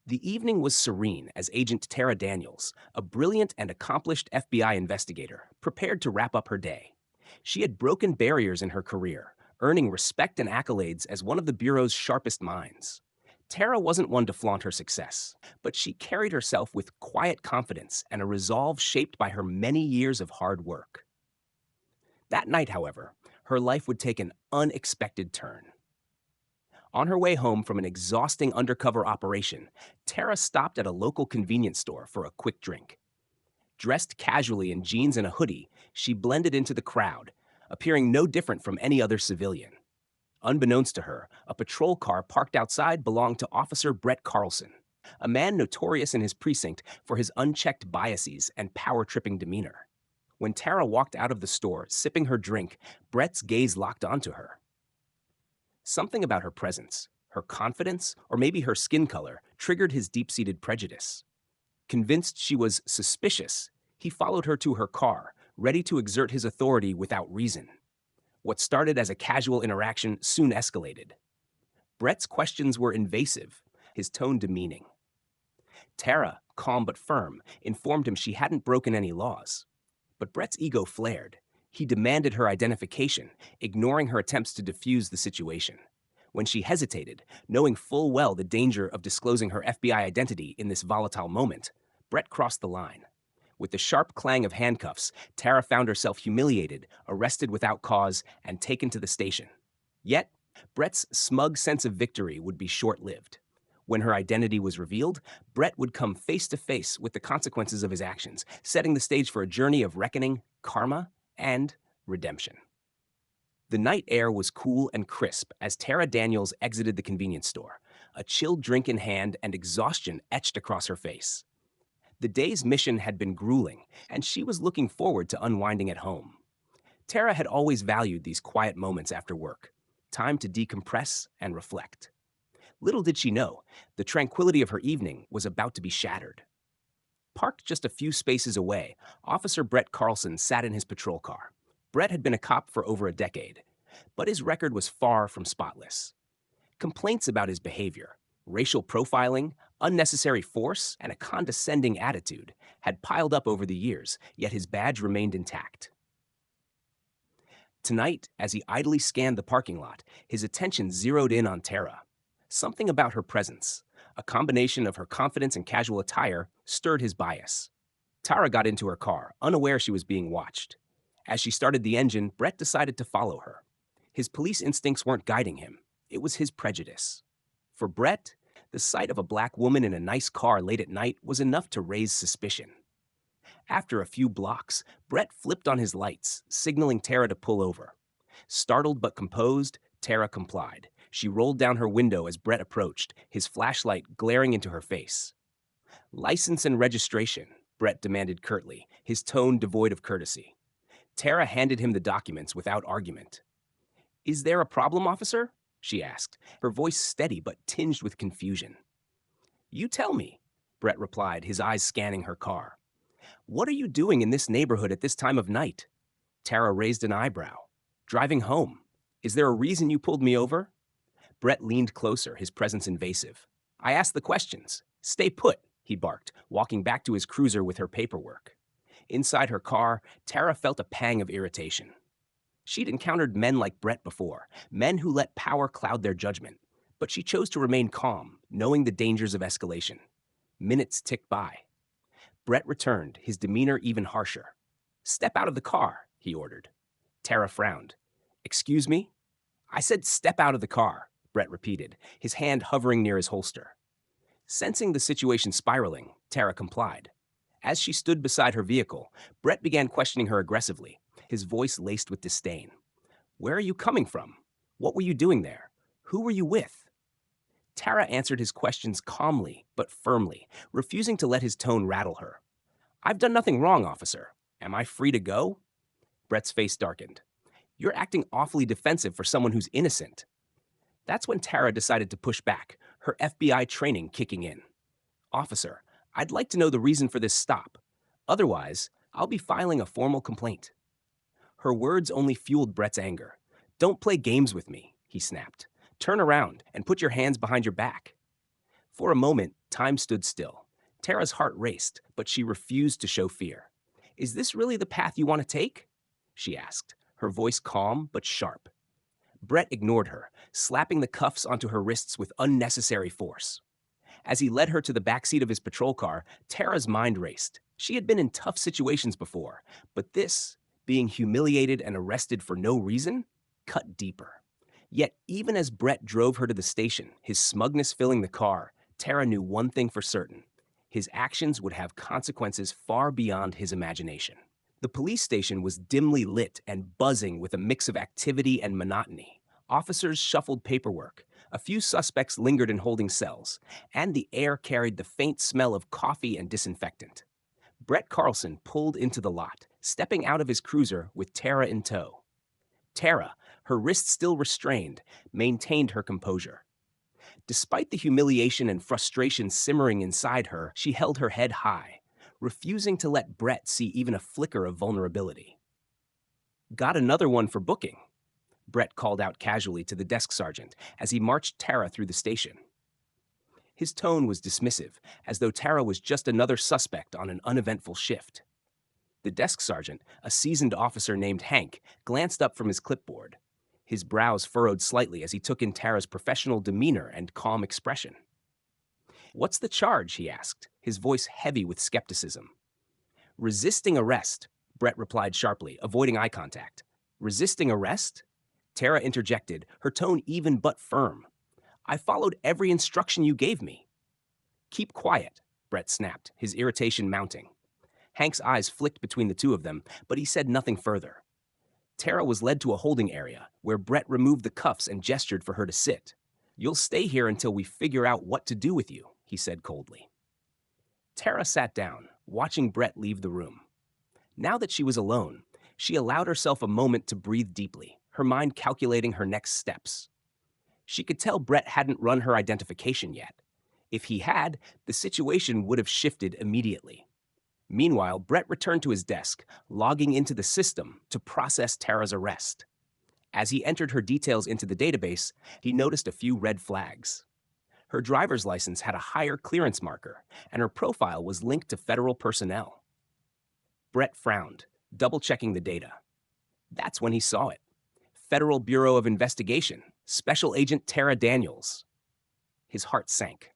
The evening was serene as Agent Tara Daniels, a brilliant and accomplished FBI investigator, prepared to wrap up her day. She had broken barriers in her career, earning respect and accolades as one of the Bureau's sharpest minds. Tara wasn't one to flaunt her success, but she carried herself with quiet confidence and a resolve shaped by her many years of hard work. That night, however, her life would take an unexpected turn. On her way home from an exhausting undercover operation, Tara stopped at a local convenience store for a quick drink. Dressed casually in jeans and a hoodie, she blended into the crowd, appearing no different from any other civilian. Unbeknownst to her, a patrol car parked outside belonged to Officer Brett Carlson, a man notorious in his precinct for his unchecked biases and power-tripping demeanor. When Tara walked out of the store, sipping her drink, Brett's gaze locked onto her. Something about her presence, her confidence, or maybe her skin color triggered his deep-seated prejudice. Convinced she was suspicious, he followed her to her car, ready to exert his authority without reason. What started as a casual interaction soon escalated. Brett's questions were invasive, his tone demeaning. Tara, calm but firm, informed him she hadn't broken any laws. But Brett's ego flared. He demanded her identification, ignoring her attempts to defuse the situation. When she hesitated, knowing full well the danger of disclosing her FBI identity in this volatile moment, Brett crossed the line. With the sharp clang of handcuffs, Tara found herself humiliated, arrested without cause, and taken to the station. Yet, Brett's smug sense of victory would be short-lived. When her identity was revealed, Brett would come face to face with the consequences of his actions, setting the stage for a journey of reckoning, karma, and redemption. The night air was cool and crisp as Tara Daniels exited the convenience store, a chilled drink in hand and exhaustion etched across her face. The day's mission had been grueling, and she was looking forward to unwinding at home. Tara had always valued these quiet moments after work, time to decompress and reflect. Little did she know, the tranquility of her evening was about to be shattered. Parked just a few spaces away, Officer Brett Carlson sat in his patrol car. Brett had been a cop for over a decade, but his record was far from spotless. Complaints about his behavior, racial profiling, unnecessary force, and a condescending attitude had piled up over the years, yet his badge remained intact. Tonight, as he idly scanned the parking lot, his attention zeroed in on Tara. Something about her presence, a combination of her confidence and casual attire, stirred his bias. Tara got into her car, unaware she was being watched. As she started the engine, Brett decided to follow her. His police instincts weren't guiding him. It was his prejudice. For Brett, the sight of a black woman in a nice car late at night was enough to raise suspicion. After a few blocks, Brett flipped on his lights, signaling Tara to pull over. Startled but composed, Tara complied. She rolled down her window as Brett approached, his flashlight glaring into her face. "License and registration," Brett demanded curtly, his tone devoid of courtesy. Tara handed him the documents without argument. "Is there a problem, officer?" she asked, her voice steady but tinged with confusion. "You tell me," Brett replied, his eyes scanning her car. "What are you doing in this neighborhood at this time of night?" Tara raised an eyebrow. "Driving home. Is there a reason you pulled me over?" Brett leaned closer, his presence invasive. "I asked the questions. Stay put," he barked, walking back to his cruiser with her paperwork. Inside her car, Tara felt a pang of irritation. She'd encountered men like Brett before, men who let power cloud their judgment. But she chose to remain calm, knowing the dangers of escalation. Minutes ticked by. Brett returned, his demeanor even harsher. "Step out of the car," he ordered. Tara frowned. "Excuse me?" "I said step out of the car," Brett repeated, his hand hovering near his holster. Sensing the situation spiraling, Tara complied. As she stood beside her vehicle, Brett began questioning her aggressively, his voice laced with disdain. "Where are you coming from? What were you doing there? Who were you with?" Tara answered his questions calmly but firmly, refusing to let his tone rattle her. "I've done nothing wrong, officer. Am I free to go?" Brett's face darkened. "You're acting awfully defensive for someone who's innocent." That's when Tara decided to push back, her FBI training kicking in. "Officer, I'd like to know the reason for this stop. Otherwise, I'll be filing a formal complaint." Her words only fueled Brett's anger. "Don't play games with me," he snapped. "Turn around and put your hands behind your back." For a moment, time stood still. Tara's heart raced, but she refused to show fear. Is this really the path you want to take? She asked, her voice calm but sharp. Brett ignored her, slapping the cuffs onto her wrists with unnecessary force. As he led her to the backseat of his patrol car, Tara's mind raced. She had been in tough situations before, but this, being humiliated and arrested for no reason, cut deeper. Yet, even as Brett drove her to the station, his smugness filling the car, Tara knew one thing for certain. His actions would have consequences far beyond his imagination. The police station was dimly lit and buzzing with a mix of activity and monotony. Officers shuffled paperwork, a few suspects lingered in holding cells, and the air carried the faint smell of coffee and disinfectant. Brett Carlson pulled into the lot, stepping out of his cruiser with Tara in tow. Tara, her wrists still restrained, maintained her composure. Despite the humiliation and frustration simmering inside her, she held her head high, refusing to let Brett see even a flicker of vulnerability. Got another one for booking, Brett called out casually to the desk sergeant as he marched Tara through the station. His tone was dismissive, as though Tara was just another suspect on an uneventful shift. The desk sergeant, a seasoned officer named Hank, glanced up from his clipboard. His brows furrowed slightly as he took in Tara's professional demeanor and calm expression. What's the charge? He asked, his voice heavy with skepticism. Resisting arrest, Brett replied sharply, avoiding eye contact. Resisting arrest? Tara interjected, her tone even but firm. I followed every instruction you gave me. Keep quiet, Brett snapped, his irritation mounting. Hank's eyes flicked between the two of them, but he said nothing further. Tara was led to a holding area, where Brett removed the cuffs and gestured for her to sit. You'll stay here until we figure out what to do with you, he said coldly. Tara sat down, watching Brett leave the room. Now that she was alone, she allowed herself a moment to breathe deeply, her mind calculating her next steps. She could tell Brett hadn't run her identification yet. If he had, the situation would have shifted immediately. Meanwhile, Brett returned to his desk, logging into the system to process Tara's arrest. As he entered her details into the database, he noticed a few red flags. Her driver's license had a higher clearance marker, and her profile was linked to federal personnel. Brett frowned, double-checking the data. That's when he saw it. Federal Bureau of Investigation, Special Agent Tara Daniels. His heart sank.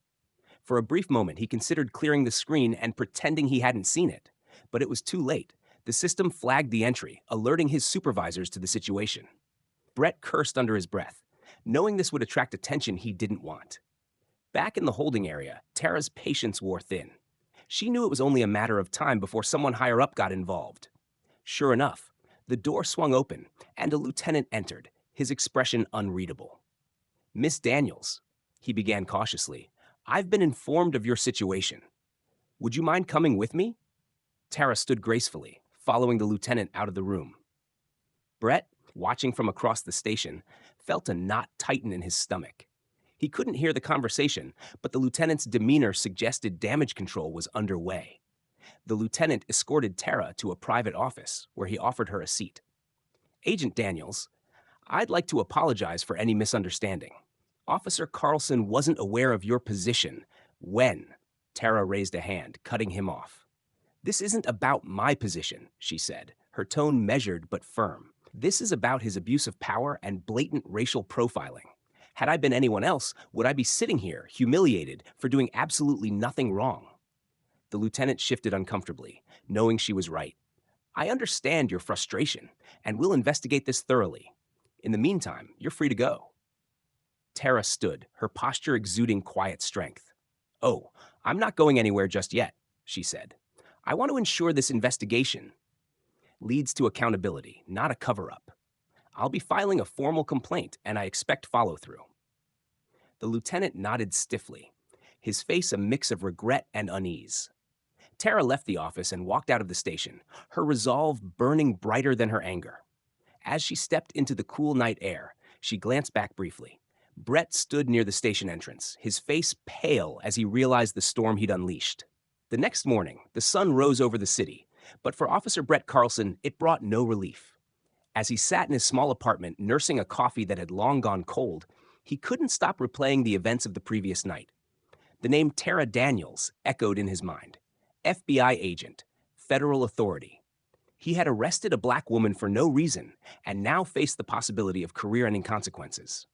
For a brief moment, he considered clearing the screen and pretending he hadn't seen it. But it was too late. The system flagged the entry, alerting his supervisors to the situation. Brett cursed under his breath, knowing this would attract attention he didn't want. Back in the holding area, Tara's patience wore thin. She knew it was only a matter of time before someone higher up got involved. Sure enough, the door swung open, and a lieutenant entered, his expression unreadable. Miss Daniels, he began cautiously, I've been informed of your situation. Would you mind coming with me? Tara stood gracefully, following the lieutenant out of the room. Brett, watching from across the station, felt a knot tighten in his stomach. He couldn't hear the conversation, but the lieutenant's demeanor suggested damage control was underway. The lieutenant escorted Tara to a private office, where he offered her a seat. Agent Daniels, I'd like to apologize for any misunderstanding. Officer Carlson wasn't aware of your position when Tara raised a hand, cutting him off. This isn't about my position, she said, her tone measured but firm. This is about his abuse of power and blatant racial profiling. Had I been anyone else, would I be sitting here, humiliated, for doing absolutely nothing wrong? The lieutenant shifted uncomfortably, knowing she was right. I understand your frustration, and we'll investigate this thoroughly. In the meantime, you're free to go. Tara stood, her posture exuding quiet strength. Oh, I'm not going anywhere just yet, she said. I want to ensure this investigation leads to accountability, not a cover-up. I'll be filing a formal complaint, and I expect follow-through. The lieutenant nodded stiffly, his face a mix of regret and unease. Tara left the office and walked out of the station, her resolve burning brighter than her anger. As she stepped into the cool night air, she glanced back briefly. Brett stood near the station entrance, his face pale as he realized the storm he'd unleashed. The next morning, the sun rose over the city, but for Officer Brett Carlson, it brought no relief. As he sat in his small apartment nursing a coffee that had long gone cold, he couldn't stop replaying the events of the previous night. The name Tara Daniels echoed in his mind. FBI agent, federal authority. He had arrested a black woman for no reason and now faced the possibility of career ending consequences.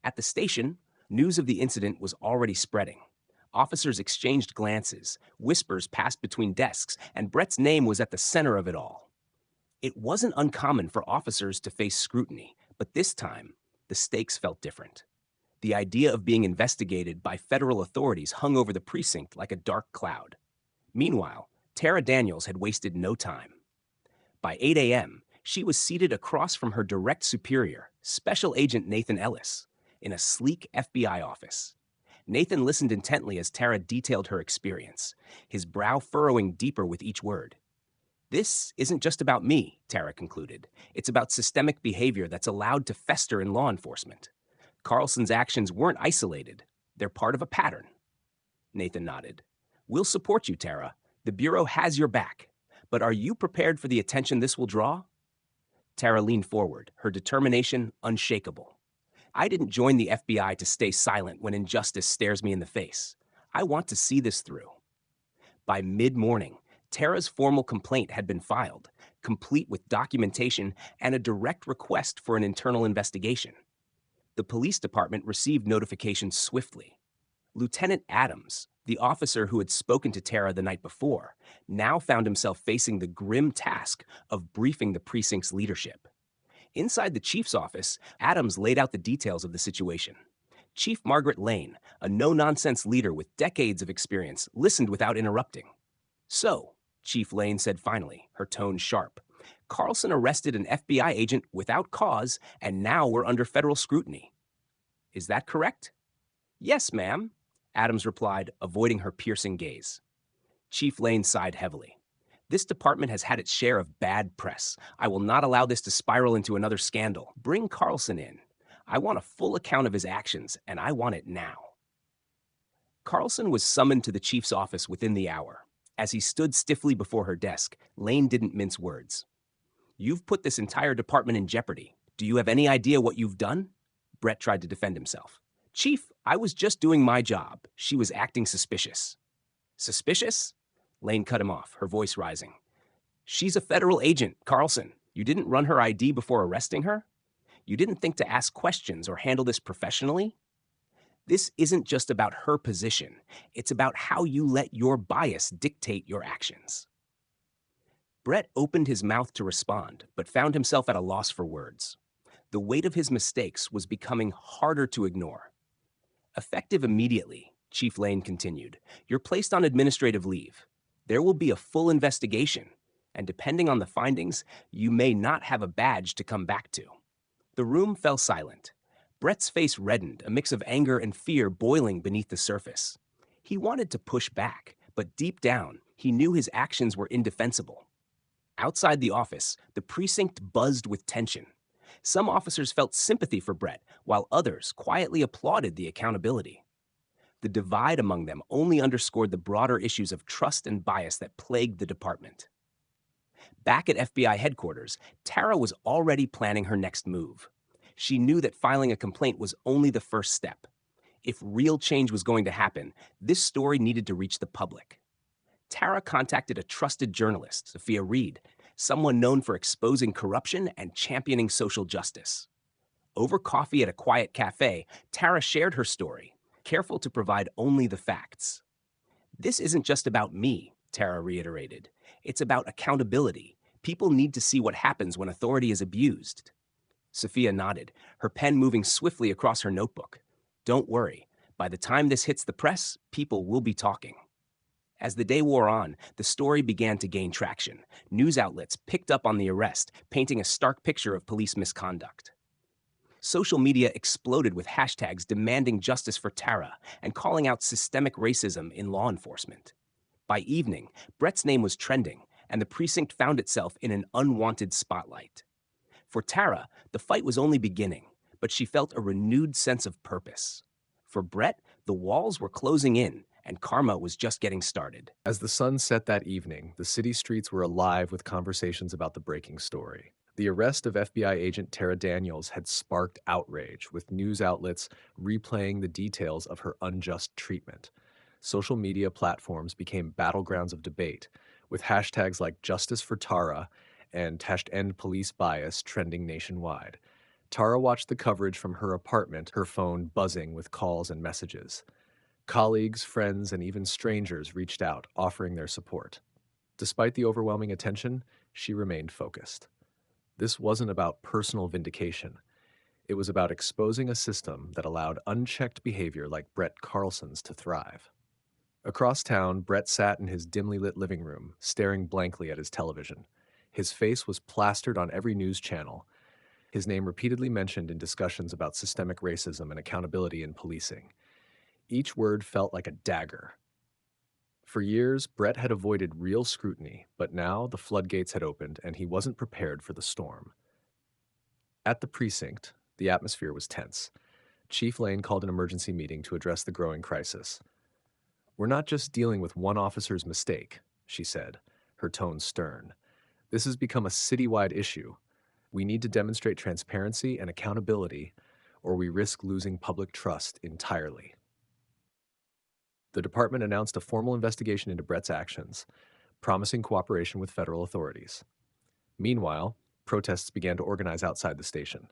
At the station, news of the incident was already spreading. Officers exchanged glances, whispers passed between desks, and Brett's name was at the center of it all. It wasn't uncommon for officers to face scrutiny, but this time, the stakes felt different. The idea of being investigated by federal authorities hung over the precinct like a dark cloud. Meanwhile, Tara Daniels had wasted no time. By 8 a.m., she was seated across from her direct superior, Special Agent Nathan Ellis, in a sleek FBI office. Nathan listened intently as Tara detailed her experience, his brow furrowing deeper with each word. This isn't just about me, Tara concluded. It's about systemic behavior that's allowed to fester in law enforcement. Carlson's actions weren't isolated. They're part of a pattern. Nathan nodded. We'll support you, Tara. The Bureau has your back. But are you prepared for the attention this will draw? Tara leaned forward, her determination unshakable. I didn't join the FBI to stay silent when injustice stares me in the face. I want to see this through. By mid-morning, Tara's formal complaint had been filed, complete with documentation and a direct request for an internal investigation. The police department received notification swiftly. Lieutenant Adams, the officer who had spoken to Tara the night before, now found himself facing the grim task of briefing the precinct's leadership. Inside the chief's office, Adams laid out the details of the situation. Chief Margaret Lane, a no-nonsense leader with decades of experience, listened without interrupting. So, Chief Lane said finally, her tone sharp, Carlson arrested an FBI agent without cause, and now we're under federal scrutiny. Is that correct? Yes, ma'am, Adams replied, avoiding her piercing gaze. Chief Lane sighed heavily. This department has had its share of bad press. I will not allow this to spiral into another scandal. Bring Carlson in. I want a full account of his actions, and I want it now. Carlson was summoned to the chief's office within the hour. As he stood stiffly before her desk, Lane didn't mince words. You've put this entire department in jeopardy. Do you have any idea what you've done? Brett tried to defend himself. Chief, I was just doing my job. She was acting suspicious. Suspicious? Lane cut him off, her voice rising. She's a federal agent, Carlson. You didn't run her ID before arresting her? You didn't think to ask questions or handle this professionally? This isn't just about her position. It's about how you let your bias dictate your actions. Brett opened his mouth to respond, but found himself at a loss for words. The weight of his mistakes was becoming harder to ignore. Effective immediately, Chief Lane continued, you're placed on administrative leave. There will be a full investigation, and depending on the findings, you may not have a badge to come back to. The room fell silent. Brett's face reddened, a mix of anger and fear boiling beneath the surface. He wanted to push back, but deep down, he knew his actions were indefensible. Outside the office, the precinct buzzed with tension. Some officers felt sympathy for Brett, while others quietly applauded the accountability. The divide among them only underscored the broader issues of trust and bias that plagued the department. Back at FBI headquarters, Tara was already planning her next move. She knew that filing a complaint was only the first step. If real change was going to happen, this story needed to reach the public. Tara contacted a trusted journalist, Sophia Reed, someone known for exposing corruption and championing social justice. Over coffee at a quiet cafe, Tara shared her story, careful to provide only the facts. This isn't just about me, Tara reiterated. It's about accountability. People need to see what happens when authority is abused. Sophia nodded, her pen moving swiftly across her notebook. Don't worry. By the time this hits the press, people will be talking. As the day wore on, the story began to gain traction. News outlets picked up on the arrest, painting a stark picture of police misconduct. Social media exploded with hashtags demanding justice for Tara and calling out systemic racism in law enforcement. By evening, Brett's name was trending, and the precinct found itself in an unwanted spotlight. For Tara, the fight was only beginning, but she felt a renewed sense of purpose. For Brett, the walls were closing in, and karma was just getting started. As the sun set that evening, the city streets were alive with conversations about the breaking story. The arrest of FBI agent Tara Daniels had sparked outrage, with news outlets replaying the details of her unjust treatment. Social media platforms became battlegrounds of debate, with hashtags like Justice for Tara and #End Police Bias trending nationwide. Tara watched the coverage from her apartment, her phone buzzing with calls and messages. Colleagues, friends, and even strangers reached out, offering their support. Despite the overwhelming attention, she remained focused. This wasn't about personal vindication. It was about exposing a system that allowed unchecked behavior like Brett Carlson's to thrive. Across town, Brett sat in his dimly lit living room, staring blankly at his television. His face was plastered on every news channel, his name repeatedly mentioned in discussions about systemic racism and accountability in policing. Each word felt like a dagger. For years, Brett had avoided real scrutiny, but now the floodgates had opened and he wasn't prepared for the storm. At the precinct, the atmosphere was tense. Chief Lane called an emergency meeting to address the growing crisis. "We're not just dealing with one officer's mistake," she said, her tone stern. "This has become a citywide issue. We need to demonstrate transparency and accountability, or we risk losing public trust entirely." The department announced a formal investigation into Brett's actions, promising cooperation with federal authorities. Meanwhile, protests began to organize outside the station.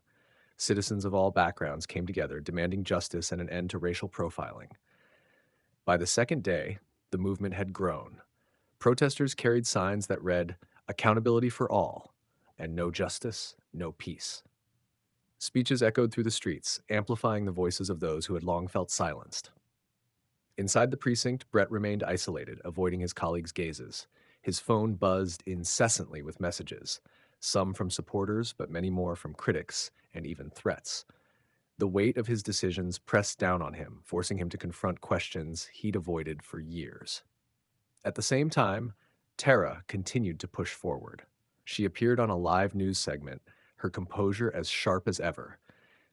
Citizens of all backgrounds came together, demanding justice and an end to racial profiling. By the second day, the movement had grown. Protesters carried signs that read, "Accountability for all," and "No justice, no peace." Speeches echoed through the streets, amplifying the voices of those who had long felt silenced. Inside the precinct, Brett remained isolated, avoiding his colleagues' gazes. His phone buzzed incessantly with messages, some from supporters, but many more from critics and even threats. The weight of his decisions pressed down on him, forcing him to confront questions he'd avoided for years. At the same time, Tara continued to push forward. She appeared on a live news segment, her composure as sharp as ever.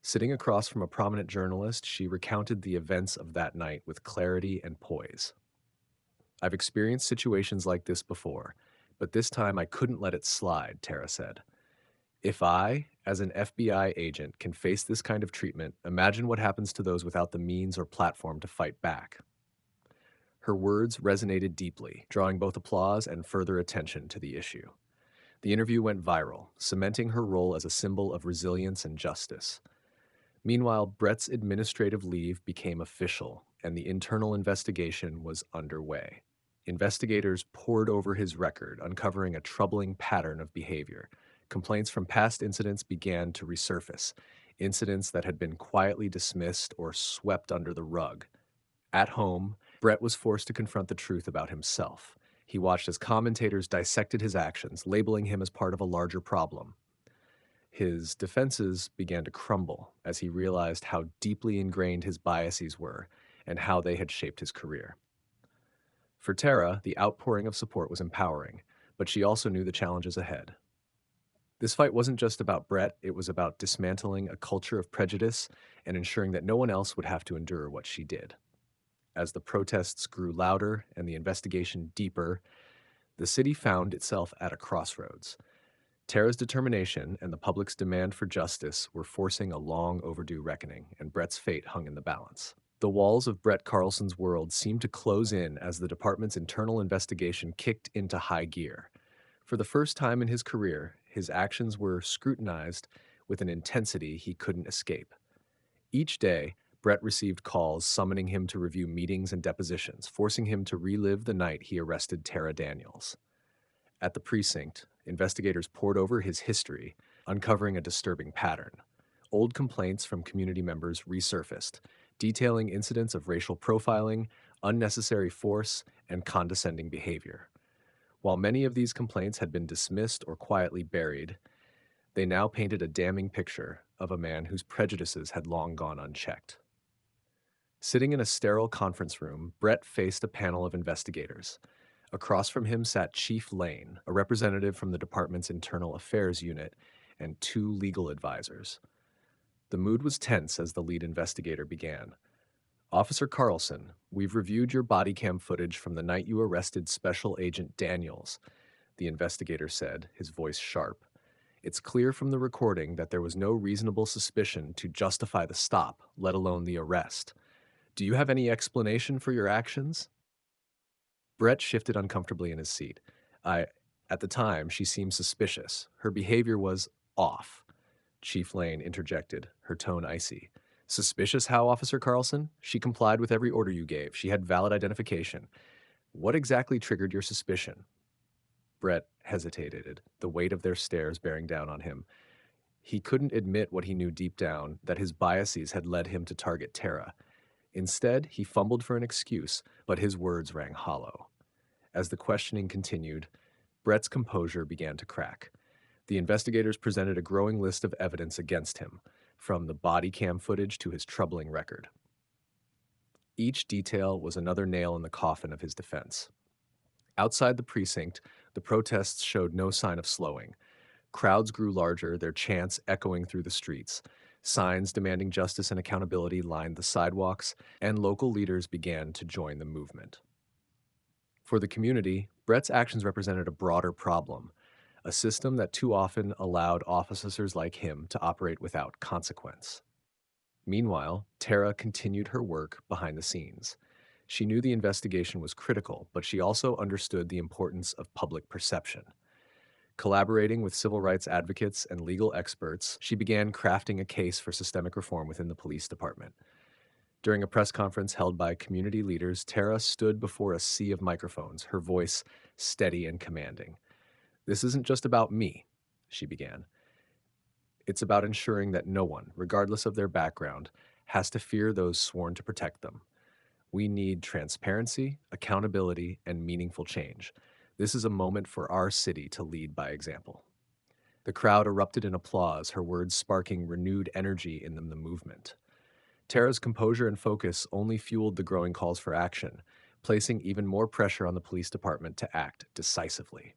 Sitting across from a prominent journalist, she recounted the events of that night with clarity and poise. "I've experienced situations like this before, but this time I couldn't let it slide," Tara said. "If I, as an FBI agent, can face this kind of treatment, imagine what happens to those without the means or platform to fight back." Her words resonated deeply, drawing both applause and further attention to the issue. The interview went viral, cementing her role as a symbol of resilience and justice. Meanwhile, Brett's administrative leave became official, and the internal investigation was underway. Investigators pored over his record, uncovering a troubling pattern of behavior. Complaints from past incidents began to resurface, incidents that had been quietly dismissed or swept under the rug. At home, Brett was forced to confront the truth about himself. He watched as commentators dissected his actions, labeling him as part of a larger problem. His defenses began to crumble as he realized how deeply ingrained his biases were and how they had shaped his career. For Tara, the outpouring of support was empowering, but she also knew the challenges ahead. This fight wasn't just about Brett, it was about dismantling a culture of prejudice and ensuring that no one else would have to endure what she did. As the protests grew louder and the investigation deeper, the city found itself at a crossroads. Tara's determination and the public's demand for justice were forcing a long overdue reckoning, and Brett's fate hung in the balance. The walls of Brett Carlson's world seemed to close in as the department's internal investigation kicked into high gear. For the first time in his career, his actions were scrutinized with an intensity he couldn't escape. Each day, Brett received calls summoning him to review meetings and depositions, forcing him to relive the night he arrested Tara Daniels. At the precinct, investigators pored over his history, uncovering a disturbing pattern. Old complaints from community members resurfaced, detailing incidents of racial profiling, unnecessary force, and condescending behavior. While many of these complaints had been dismissed or quietly buried, they now painted a damning picture of a man whose prejudices had long gone unchecked. Sitting in a sterile conference room, Brett faced a panel of investigators. Across from him sat Chief Lane, a representative from the department's internal affairs unit, and two legal advisors. The mood was tense as the lead investigator began. "Officer Carlson, we've reviewed your body cam footage from the night you arrested Special Agent Daniels," the investigator said, his voice sharp. "It's clear from the recording that there was no reasonable suspicion to justify the stop, let alone the arrest. Do you have any explanation for your actions? Brett shifted uncomfortably in his seat. I, at the time, she seemed suspicious. Her behavior was off. Chief Lane interjected, her tone icy. Suspicious how, Officer Carlson? She complied with every order you gave. She had valid identification. What exactly triggered your suspicion? Brett hesitated, the weight of their stares bearing down on him. He couldn't admit what he knew deep down, that his biases had led him to target Tara. Instead, he fumbled for an excuse, but his words rang hollow. As the questioning continued, Brett's composure began to crack. The investigators presented a growing list of evidence against him, from the body cam footage to his troubling record. Each detail was another nail in the coffin of his defense. Outside the precinct, the protests showed no sign of slowing. Crowds grew larger, their chants echoing through the streets. Signs demanding justice and accountability lined the sidewalks, and local leaders began to join the movement. For the community, Brett's actions represented a broader problem, a system that too often allowed officers like him to operate without consequence. Meanwhile, Tara continued her work behind the scenes. She knew the investigation was critical, but she also understood the importance of public perception. Collaborating with civil rights advocates and legal experts, she began crafting a case for systemic reform within the police department. During a press conference held by community leaders, Tara stood before a sea of microphones, her voice steady and commanding. "This isn't just about me," she began. "It's about ensuring that no one, regardless of their background, has to fear those sworn to protect them. We need transparency, accountability, and meaningful change. This is a moment for our city to lead by example." The crowd erupted in applause, her words sparking renewed energy in the movement. Tara's composure and focus only fueled the growing calls for action, placing even more pressure on the police department to act decisively.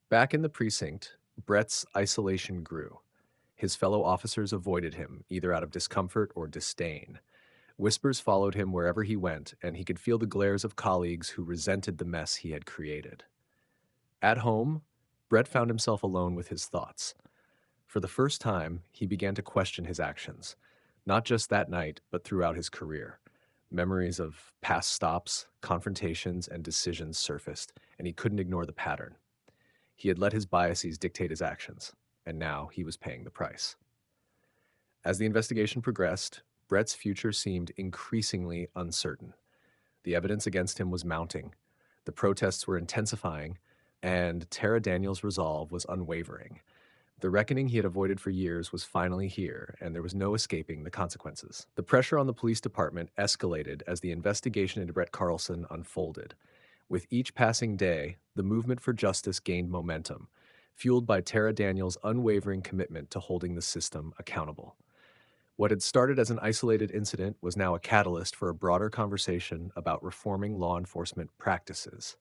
Back in the precinct, Brett's isolation grew. His fellow officers avoided him, either out of discomfort or disdain. Whispers followed him wherever he went, and he could feel the glares of colleagues who resented the mess he had created. At home, Brett found himself alone with his thoughts. For the first time, he began to question his actions, not just that night, but throughout his career. Memories of past stops, confrontations, and decisions surfaced, and he couldn't ignore the pattern. He had let his biases dictate his actions, and now he was paying the price. As the investigation progressed, Brett's future seemed increasingly uncertain. The evidence against him was mounting, the protests were intensifying, and Tara Daniels' resolve was unwavering. The reckoning he had avoided for years was finally here, and there was no escaping the consequences. The pressure on the police department escalated as the investigation into Brett Carlson unfolded. With each passing day, the movement for justice gained momentum, fueled by Tara Daniels' unwavering commitment to holding the system accountable. What had started as an isolated incident was now a catalyst for a broader conversation about reforming law enforcement practices.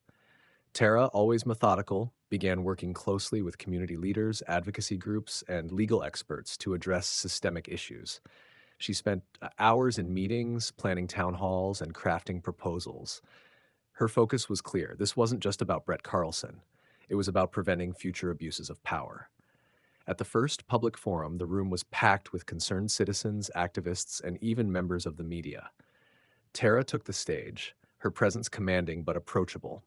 Tara, always methodical, began working closely with community leaders, advocacy groups, and legal experts to address systemic issues. She spent hours in meetings, planning town halls, and crafting proposals. Her focus was clear. This wasn't just about Brett Carlson. It was about preventing future abuses of power. At the first public forum, the room was packed with concerned citizens, activists, and even members of the media. Tara took the stage, her presence commanding but approachable.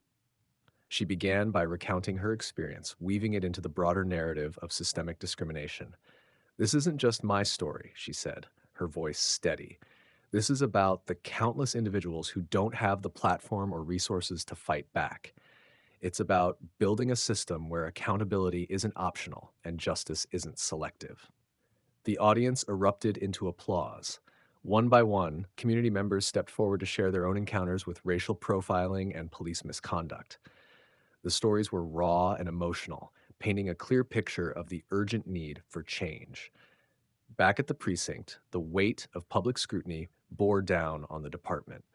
She began by recounting her experience, weaving it into the broader narrative of systemic discrimination. "This isn't just my story," she said, her voice steady. "This is about the countless individuals who don't have the platform or resources to fight back. It's about building a system where accountability isn't optional and justice isn't selective." The audience erupted into applause. One by one, community members stepped forward to share their own encounters with racial profiling and police misconduct. The stories were raw and emotional, painting a clear picture of the urgent need for change. Back at the precinct, the weight of public scrutiny bore down on the department.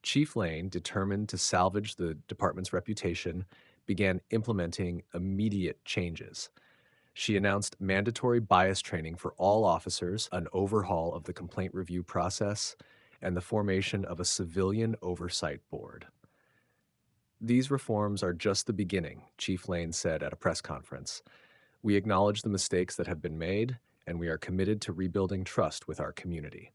Chief Lane, determined to salvage the department's reputation, began implementing immediate changes. She announced mandatory bias training for all officers, an overhaul of the complaint review process, and the formation of a civilian oversight board. "These reforms are just the beginning," Chief Lane said at a press conference. "We acknowledge the mistakes that have been made, and we are committed to rebuilding trust with our community."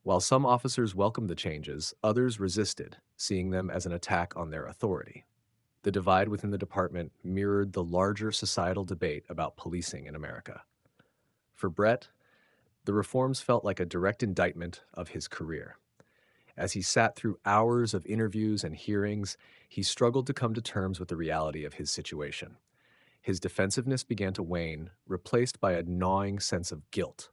While some officers welcomed the changes, others resisted, seeing them as an attack on their authority. The divide within the department mirrored the larger societal debate about policing in America. For Brett, the reforms felt like a direct indictment of his career. As he sat through hours of interviews and hearings, he struggled to come to terms with the reality of his situation. His defensiveness began to wane, replaced by a gnawing sense of guilt.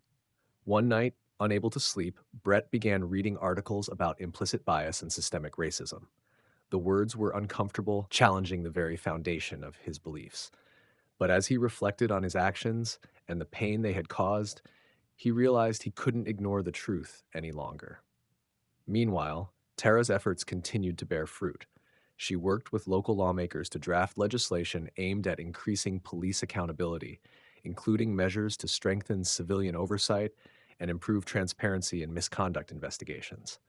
One night, unable to sleep, Brett began reading articles about implicit bias and systemic racism. The words were uncomfortable, challenging the very foundation of his beliefs. But as he reflected on his actions and the pain they had caused, he realized he couldn't ignore the truth any longer. Meanwhile, Tara's efforts continued to bear fruit. She worked with local lawmakers to draft legislation aimed at increasing police accountability, including measures to strengthen civilian oversight and improve transparency in misconduct investigations.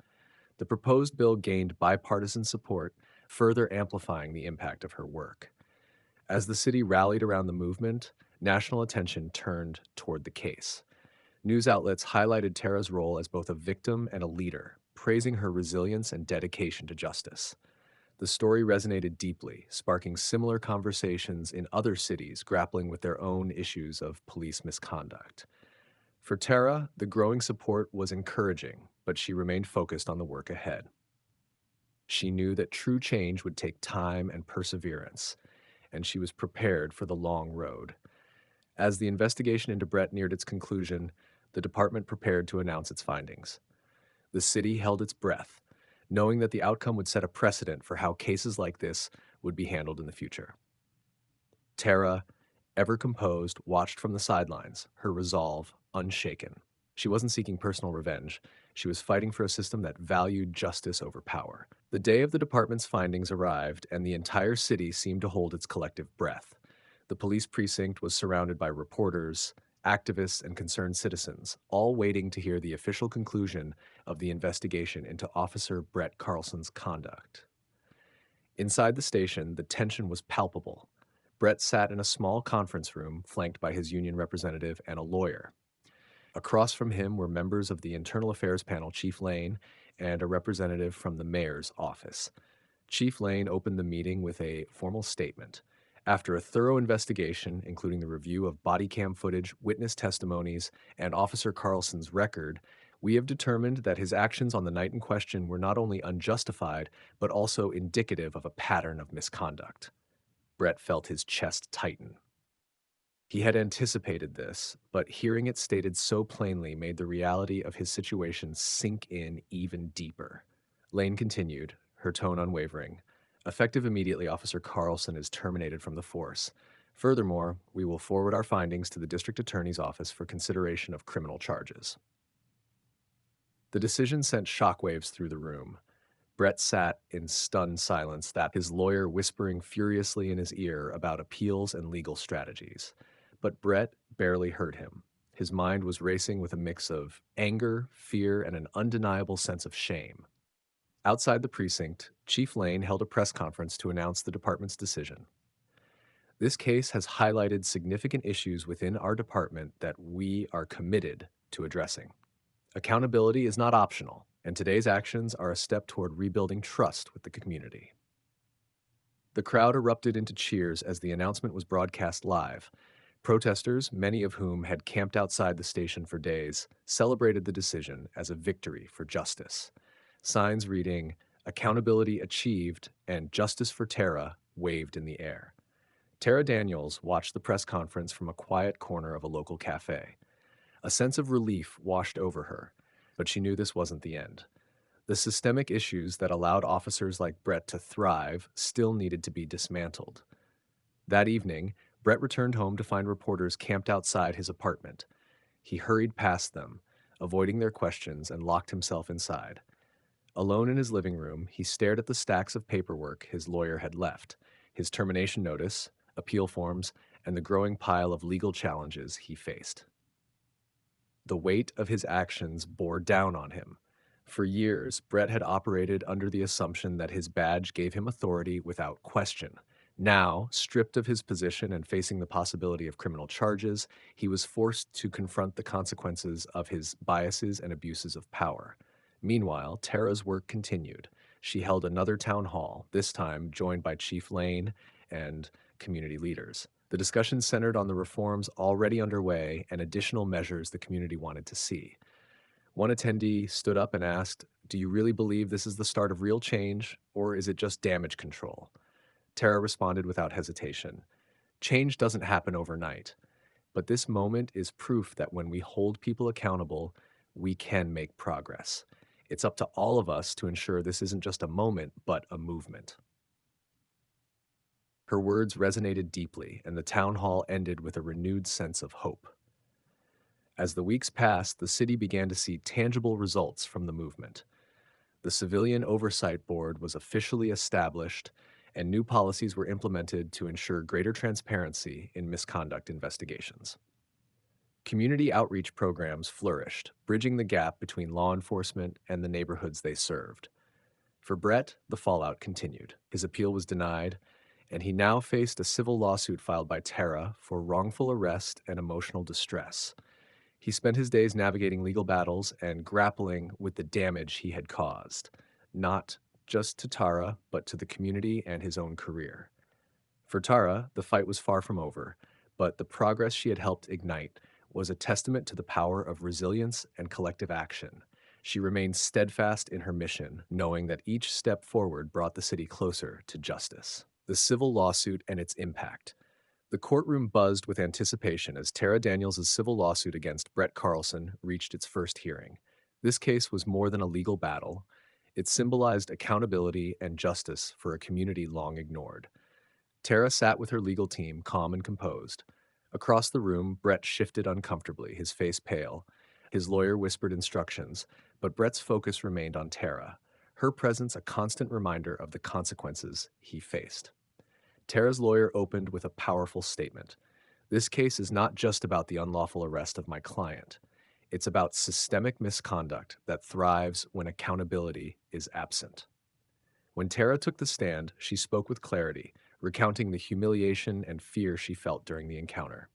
The proposed bill gained bipartisan support, further amplifying the impact of her work. As the city rallied around the movement, national attention turned toward the case. News outlets highlighted Tara's role as both a victim and a leader, praising her resilience and dedication to justice. The story resonated deeply, sparking similar conversations in other cities grappling with their own issues of police misconduct. For Tara, the growing support was encouraging, but she remained focused on the work ahead. She knew that true change would take time and perseverance, and she was prepared for the long road. As the investigation into Brett neared its conclusion, the department prepared to announce its findings. The city held its breath, knowing that the outcome would set a precedent for how cases like this would be handled in the future. Tara, ever composed, watched from the sidelines, her resolve unshaken. She wasn't seeking personal revenge. She was fighting for a system that valued justice over power. The day of the department's findings arrived, and the entire city seemed to hold its collective breath. The police precinct was surrounded by reporters, activists, and concerned citizens, all waiting to hear the official conclusion of the investigation into Officer Brett Carlson's conduct. Inside the station, the tension was palpable. Brett sat in a small conference room flanked by his union representative and a lawyer. Across from him were members of the Internal Affairs panel, Chief Lane, and a representative from the mayor's office. Chief Lane opened the meeting with a formal statement. After a thorough investigation, including the review of body cam footage, witness testimonies, and Officer Carlson's record, we have determined that his actions on the night in question were not only unjustified, but also indicative of a pattern of misconduct. Brett felt his chest tighten. He had anticipated this, but hearing it stated so plainly made the reality of his situation sink in even deeper. Lane continued, her tone unwavering. Effective immediately, Officer Carlson is terminated from the force. Furthermore, we will forward our findings to the district attorney's office for consideration of criminal charges. The decision sent shockwaves through the room. Brett sat in stunned silence, that his lawyer whispering furiously in his ear about appeals and legal strategies. But Brett barely heard him. His mind was racing with a mix of anger, fear, and an undeniable sense of shame. Outside the precinct, Chief Lane held a press conference to announce the department's decision. This case has highlighted significant issues within our department that we are committed to addressing. Accountability is not optional, and today's actions are a step toward rebuilding trust with the community. The crowd erupted into cheers as the announcement was broadcast live. Protesters, many of whom had camped outside the station for days, celebrated the decision as a victory for justice. Signs reading, "Accountability achieved" and "Justice for Tara" waved in the air. Tara Daniels watched the press conference from a quiet corner of a local cafe. A sense of relief washed over her, but she knew this wasn't the end. The systemic issues that allowed officers like Brett to thrive still needed to be dismantled. That evening, Brett returned home to find reporters camped outside his apartment. He hurried past them, avoiding their questions, and locked himself inside. Alone in his living room, he stared at the stacks of paperwork his lawyer had left, his termination notice, appeal forms, and the growing pile of legal challenges he faced. The weight of his actions bore down on him. For years, Brett had operated under the assumption that his badge gave him authority without question. Now, stripped of his position and facing the possibility of criminal charges, he was forced to confront the consequences of his biases and abuses of power. Meanwhile, Tara's work continued. She held another town hall, this time joined by Chief Lane and community leaders. The discussion centered on the reforms already underway and additional measures the community wanted to see. One attendee stood up and asked, "Do you really believe this is the start of real change, or is it just damage control?" Tara responded without hesitation, "Change doesn't happen overnight, but this moment is proof that when we hold people accountable, we can make progress. It's up to all of us to ensure this isn't just a moment, but a movement." Her words resonated deeply, and the town hall ended with a renewed sense of hope. As the weeks passed, the city began to see tangible results from the movement. The Civilian Oversight Board was officially established, and new policies were implemented to ensure greater transparency in misconduct investigations. Community outreach programs flourished, bridging the gap between law enforcement and the neighborhoods they served. For Brett, the fallout continued. His appeal was denied, and he now faced a civil lawsuit filed by Tara for wrongful arrest and emotional distress. He spent his days navigating legal battles and grappling with the damage he had caused, not just to Tara, but to the community and his own career. For Tara, the fight was far from over, but the progress she had helped ignite was a testament to the power of resilience and collective action. She remained steadfast in her mission, knowing that each step forward brought the city closer to justice. The civil lawsuit and its impact. The courtroom buzzed with anticipation as Tara Daniels' civil lawsuit against Brett Carlson reached its first hearing. This case was more than a legal battle. It symbolized accountability and justice for a community long ignored. Tara sat with her legal team, calm and composed. Across the room, Brett shifted uncomfortably, his face pale. His lawyer whispered instructions, but Brett's focus remained on Tara, her presence a constant reminder of the consequences he faced. Tara's lawyer opened with a powerful statement. "This case is not just about the unlawful arrest of my client. It's about systemic misconduct that thrives when accountability is absent." When Tara took the stand, she spoke with clarity, recounting the humiliation and fear she felt during the encounter.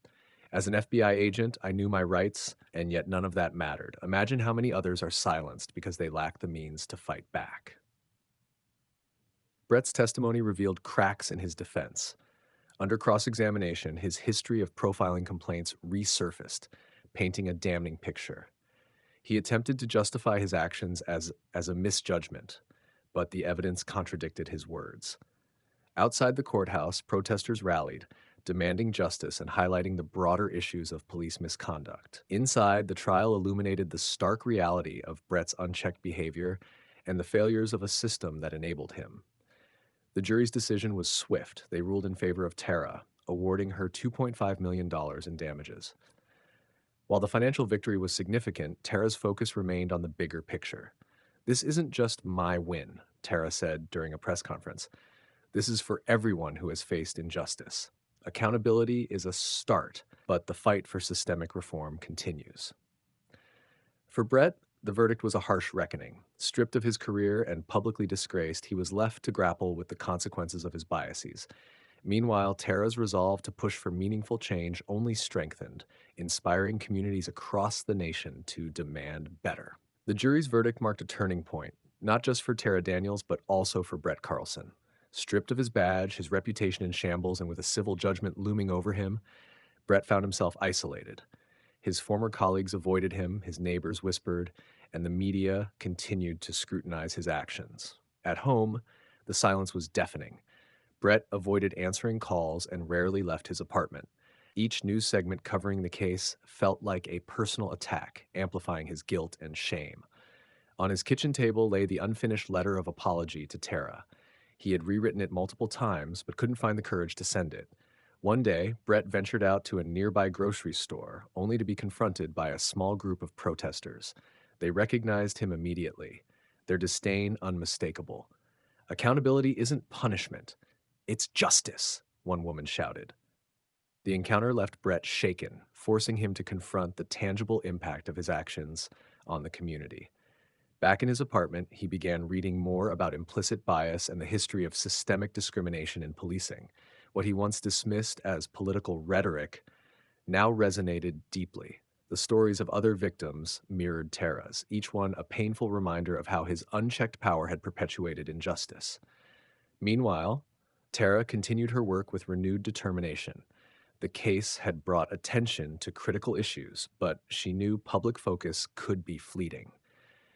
"As an FBI agent, I knew my rights, and yet none of that mattered. Imagine how many others are silenced because they lack the means to fight back." Brett's testimony revealed cracks in his defense. Under cross-examination, his history of profiling complaints resurfaced, painting a damning picture. He attempted to justify his actions as a misjudgment, but the evidence contradicted his words. Outside the courthouse, protesters rallied, demanding justice and highlighting the broader issues of police misconduct. Inside, the trial illuminated the stark reality of Brett's unchecked behavior and the failures of a system that enabled him. The jury's decision was swift. They ruled in favor of Tara, awarding her $2.5 million in damages. While the financial victory was significant, Tara's focus remained on the bigger picture. "This isn't just my win," Tara said during a press conference. "This is for everyone who has faced injustice. Accountability is a start, but the fight for systemic reform continues." For Brett, the verdict was a harsh reckoning. Stripped of his career and publicly disgraced, he was left to grapple with the consequences of his biases. Meanwhile, Tara's resolve to push for meaningful change only strengthened, inspiring communities across the nation to demand better. The jury's verdict marked a turning point, not just for Tara Daniels, but also for Brett Carlson. Stripped of his badge, his reputation in shambles, and with a civil judgment looming over him, Brett found himself isolated. His former colleagues avoided him, his neighbors whispered, and the media continued to scrutinize his actions. At home, the silence was deafening. Brett avoided answering calls and rarely left his apartment. Each news segment covering the case felt like a personal attack, amplifying his guilt and shame. On his kitchen table lay the unfinished letter of apology to Tara. He had rewritten it multiple times, but couldn't find the courage to send it. One day, Brett ventured out to a nearby grocery store, only to be confronted by a small group of protesters. They recognized him immediately, their disdain unmistakable. "Accountability isn't punishment, it's justice," one woman shouted. The encounter left Brett shaken, forcing him to confront the tangible impact of his actions on the community. Back in his apartment, he began reading more about implicit bias and the history of systemic discrimination in policing. What he once dismissed as political rhetoric now resonated deeply. The stories of other victims mirrored Tara's, each one a painful reminder of how his unchecked power had perpetuated injustice. Meanwhile, Tara continued her work with renewed determination. The case had brought attention to critical issues, but she knew public focus could be fleeting.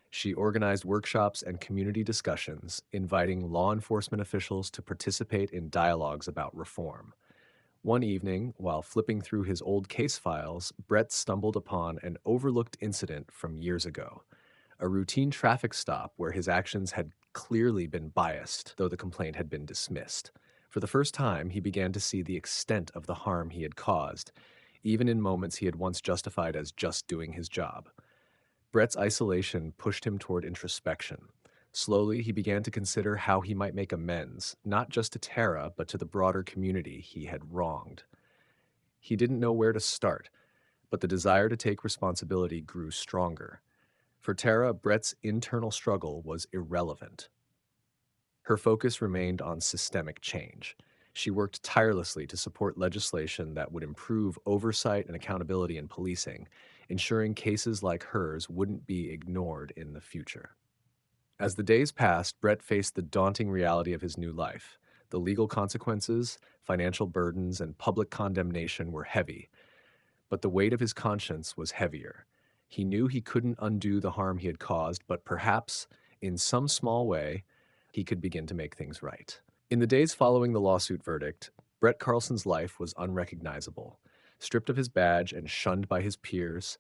She organized workshops and community discussions, inviting law enforcement officials to participate in dialogues about reform. One evening, while flipping through his old case files, Brett stumbled upon an overlooked incident from years ago, a routine traffic stop where his actions had clearly been biased, though the complaint had been dismissed. For the first time, he began to see the extent of the harm he had caused, even in moments he had once justified as just doing his job. Brett's isolation pushed him toward introspection. Slowly, he began to consider how he might make amends, not just to Tara, but to the broader community he had wronged. He didn't know where to start, but the desire to take responsibility grew stronger. For Tara, Brett's internal struggle was irrelevant. Her focus remained on systemic change. She worked tirelessly to support legislation that would improve oversight and accountability in policing, ensuring cases like hers wouldn't be ignored in the future. As the days passed, Brett faced the daunting reality of his new life. The legal consequences, financial burdens, and public condemnation were heavy, but the weight of his conscience was heavier. He knew he couldn't undo the harm he had caused, but perhaps, in some small way, he could begin to make things right. In the days following the lawsuit verdict, Brett Carlson's life was unrecognizable. Stripped of his badge and shunned by his peers,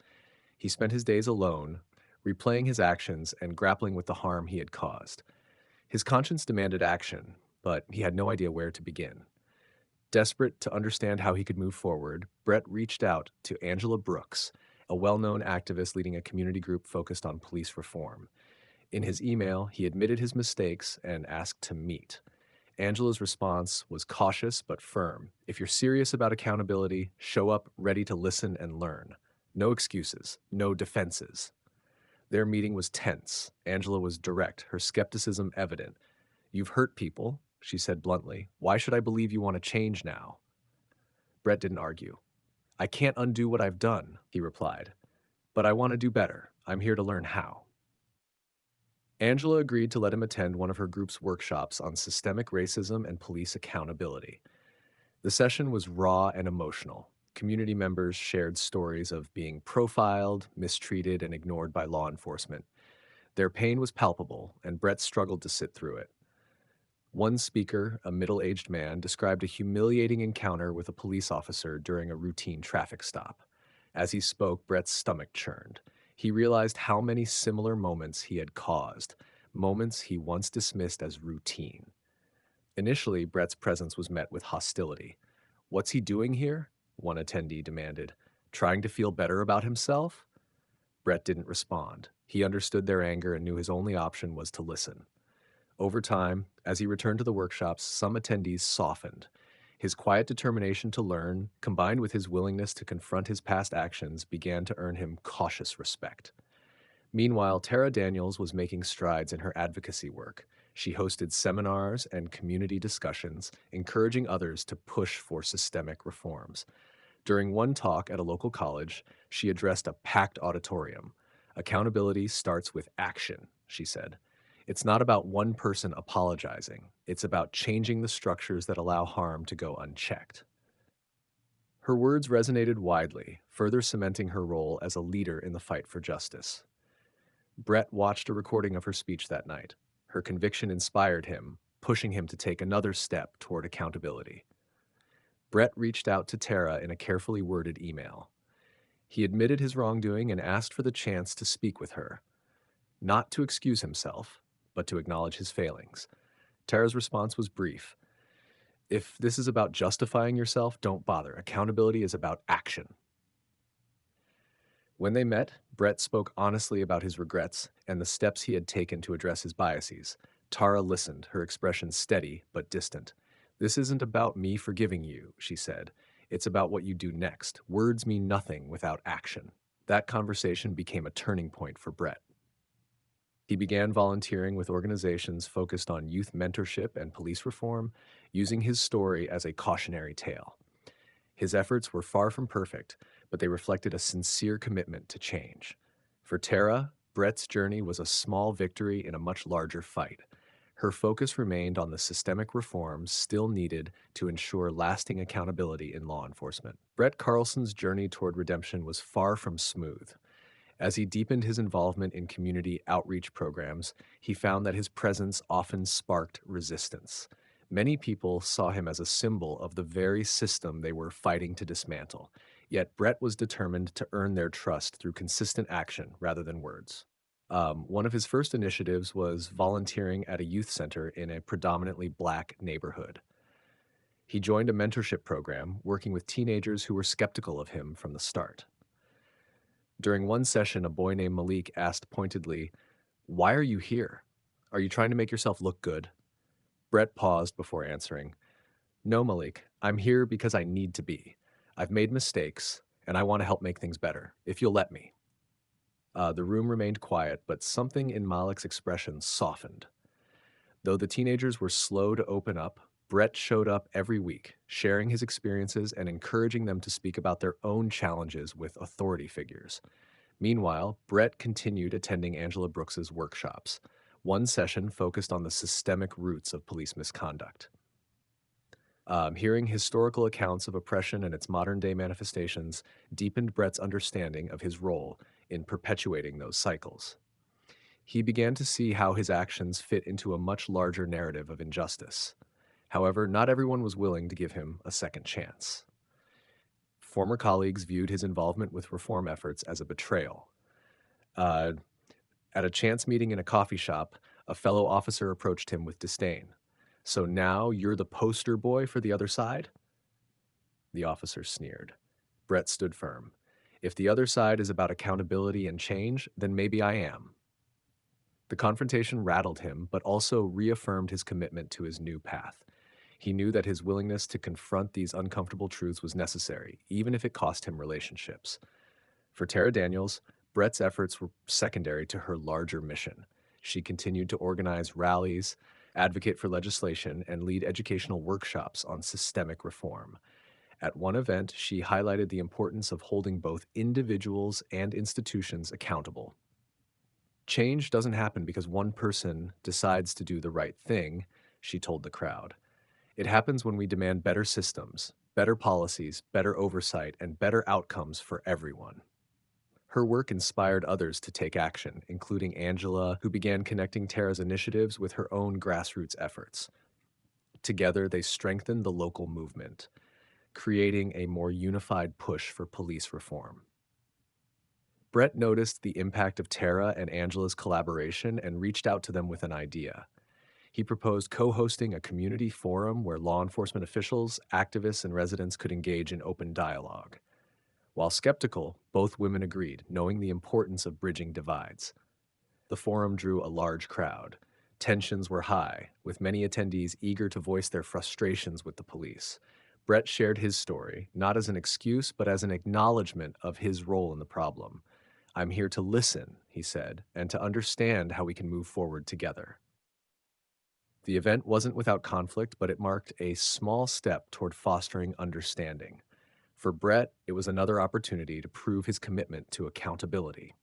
he spent his days alone, replaying his actions and grappling with the harm he had caused. His conscience demanded action, but he had no idea where to begin. Desperate to understand how he could move forward, Brett reached out to Angela Brooks, a well-known activist leading a community group focused on police reform. In his email, he admitted his mistakes and asked to meet. Angela's response was cautious but firm. If you're serious about accountability, show up ready to listen and learn. No excuses, no defenses. Their meeting was tense. Angela was direct, her skepticism evident. "You've hurt people," she said bluntly. "Why should I believe you want to change now?" Brett didn't argue. "I can't undo what I've done," he replied. "But I want to do better. I'm here to learn how." Angela agreed to let him attend one of her group's workshops on systemic racism and police accountability. The session was raw and emotional. Community members shared stories of being profiled, mistreated, and ignored by law enforcement. Their pain was palpable, and Brett struggled to sit through it. One speaker, a middle-aged man, described a humiliating encounter with a police officer during a routine traffic stop. As he spoke, Brett's stomach churned. He realized how many similar moments he had caused, moments he once dismissed as routine. Initially, Brett's presence was met with hostility. "What's he doing here?" one attendee demanded. "Trying to feel better about himself?" Brett didn't respond. He understood their anger and knew his only option was to listen. Over time, as he returned to the workshops, some attendees softened. His quiet determination to learn, combined with his willingness to confront his past actions, began to earn him cautious respect. Meanwhile, Tara Daniels was making strides in her advocacy work. She hosted seminars and community discussions, encouraging others to push for systemic reforms. During one talk at a local college, she addressed a packed auditorium. "Accountability starts with action," she said. "It's not about one person apologizing. It's about changing the structures that allow harm to go unchecked." Her words resonated widely, further cementing her role as a leader in the fight for justice. Brett watched a recording of her speech that night. Her conviction inspired him, pushing him to take another step toward accountability. Brett reached out to Tara in a carefully worded email. He admitted his wrongdoing and asked for the chance to speak with her, not to excuse himself, but to acknowledge his failings. Tara's response was brief. "If this is about justifying yourself, don't bother. Accountability is about action." When they met, Brett spoke honestly about his regrets and the steps he had taken to address his biases. Tara listened, her expression steady but distant. "This isn't about me forgiving you," she said. "It's about what you do next. Words mean nothing without action." That conversation became a turning point for Brett. He began volunteering with organizations focused on youth mentorship and police reform, using his story as a cautionary tale. His efforts were far from perfect, but they reflected a sincere commitment to change. For Tara, Brett's journey was a small victory in a much larger fight. Her focus remained on the systemic reforms still needed to ensure lasting accountability in law enforcement. Brett Carlson's journey toward redemption was far from smooth. As he deepened his involvement in community outreach programs, he found that his presence often sparked resistance. Many people saw him as a symbol of the very system they were fighting to dismantle. Yet Brett was determined to earn their trust through consistent action rather than words. One of his first initiatives was volunteering at a youth center in a predominantly black neighborhood. He joined a mentorship program, working with teenagers who were skeptical of him from the start. During one session, a boy named Malik asked pointedly, "Why are you here? Are you trying to make yourself look good?" Brett paused before answering, "No, Malik, I'm here because I need to be. I've made mistakes, and I want to help make things better, if you'll let me." The room remained quiet, but something in Malik's expression softened. Though the teenagers were slow to open up, Brett showed up every week, sharing his experiences and encouraging them to speak about their own challenges with authority figures. Meanwhile, Brett continued attending Angela Brooks's workshops. One session focused on the systemic roots of police misconduct. Hearing historical accounts of oppression and its modern day manifestations deepened Brett's understanding of his role in perpetuating those cycles. He began to see how his actions fit into a much larger narrative of injustice. However, not everyone was willing to give him a second chance. Former colleagues viewed his involvement with reform efforts as a betrayal. Uh, at a chance meeting in a coffee shop, a fellow officer approached him with disdain. "So now you're the poster boy for the other side?" The officer sneered. Brett stood firm. "If the other side is about accountability and change, then maybe I am." The confrontation rattled him, but also reaffirmed his commitment to his new path. He knew that his willingness to confront these uncomfortable truths was necessary, even if it cost him relationships. For Tara Daniels, Brett's efforts were secondary to her larger mission. She continued to organize rallies, advocate for legislation, and lead educational workshops on systemic reform. At one event, she highlighted the importance of holding both individuals and institutions accountable. "Change doesn't happen because one person decides to do the right thing," she told the crowd. "It happens when we demand better systems, better policies, better oversight, and better outcomes for everyone." Her work inspired others to take action, including Angela, who began connecting Tara's initiatives with her own grassroots efforts. Together, they strengthened the local movement, creating a more unified push for police reform. Brett noticed the impact of Tara and Angela's collaboration and reached out to them with an idea. He proposed co-hosting a community forum where law enforcement officials, activists, and residents could engage in open dialogue. While skeptical, both women agreed, knowing the importance of bridging divides. The forum drew a large crowd. Tensions were high, with many attendees eager to voice their frustrations with the police. Brett shared his story, not as an excuse, but as an acknowledgement of his role in the problem. "I'm here to listen," he said, "and to understand how we can move forward together." The event wasn't without conflict, but it marked a small step toward fostering understanding. For Brett, it was another opportunity to prove his commitment to accountability.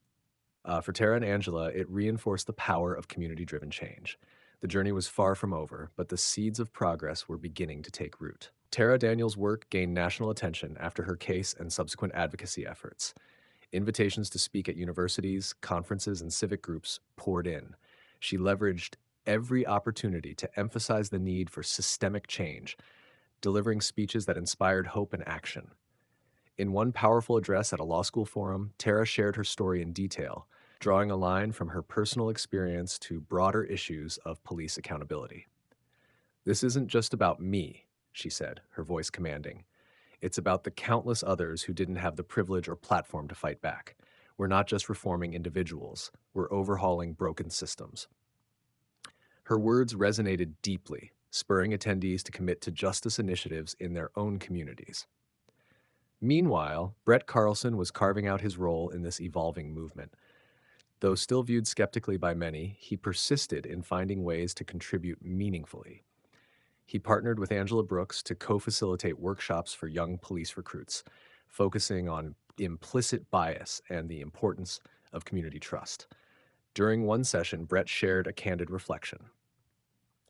For Tara and Angela, it reinforced the power of community-driven change. The journey was far from over, but the seeds of progress were beginning to take root. Tara Daniels' work gained national attention after her case and subsequent advocacy efforts. Invitations to speak at universities, conferences, and civic groups poured in. She leveraged every opportunity to emphasize the need for systemic change, delivering speeches that inspired hope and action. In one powerful address at a law school forum, Tara shared her story in detail, drawing a line from her personal experience to broader issues of police accountability. "This isn't just about me," she said, her voice commanding. "It's about the countless others who didn't have the privilege or platform to fight back. We're not just reforming individuals, we're overhauling broken systems." Her words resonated deeply, spurring attendees to commit to justice initiatives in their own communities. Meanwhile, Brett Carlson was carving out his role in this evolving movement. Though still viewed skeptically by many, he persisted in finding ways to contribute meaningfully. He partnered with Angela Brooks to co-facilitate workshops for young police recruits, focusing on implicit bias and the importance of community trust. During one session, Brett shared a candid reflection.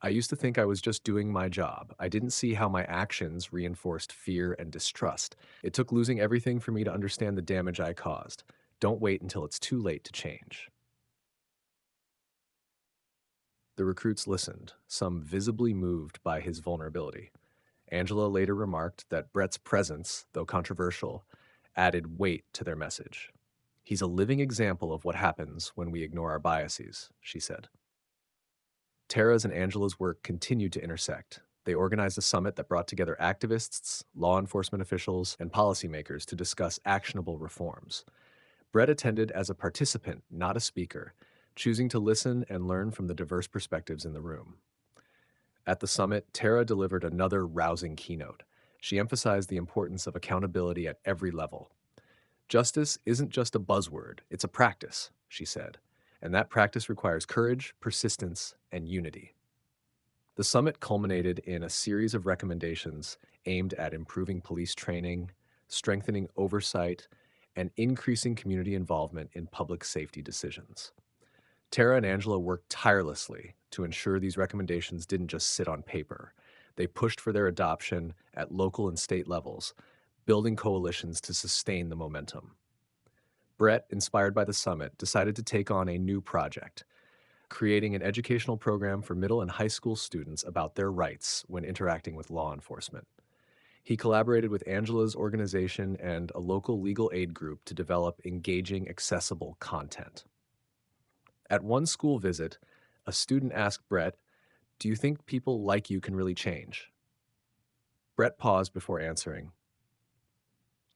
I used to think I was just doing my job. I didn't see how my actions reinforced fear and distrust. It took losing everything for me to understand the damage I caused. Don't wait until it's too late to change. The recruits listened, some visibly moved by his vulnerability. Angela later remarked that Brett's presence, though controversial, added weight to their message. He's a living example of what happens when we ignore our biases, she said. Tara's and Angela's work continued to intersect. They organized a summit that brought together activists, law enforcement officials, and policymakers to discuss actionable reforms. Brett attended as a participant, not a speaker, choosing to listen and learn from the diverse perspectives in the room. At the summit, Tara delivered another rousing keynote. She emphasized the importance of accountability at every level. Justice isn't just a buzzword, it's a practice, she said, and that practice requires courage, persistence, and unity. The summit culminated in a series of recommendations aimed at improving police training, strengthening oversight, and increasing community involvement in public safety decisions. Tara and Angela worked tirelessly to ensure these recommendations didn't just sit on paper. They pushed for their adoption at local and state levels, building coalitions to sustain the momentum. Brett, inspired by the summit, decided to take on a new project, creating an educational program for middle and high school students about their rights when interacting with law enforcement. He collaborated with Angela's organization and a local legal aid group to develop engaging, accessible content. At one school visit, a student asked Brett, "Do you think people like you can really change?" Brett paused before answering,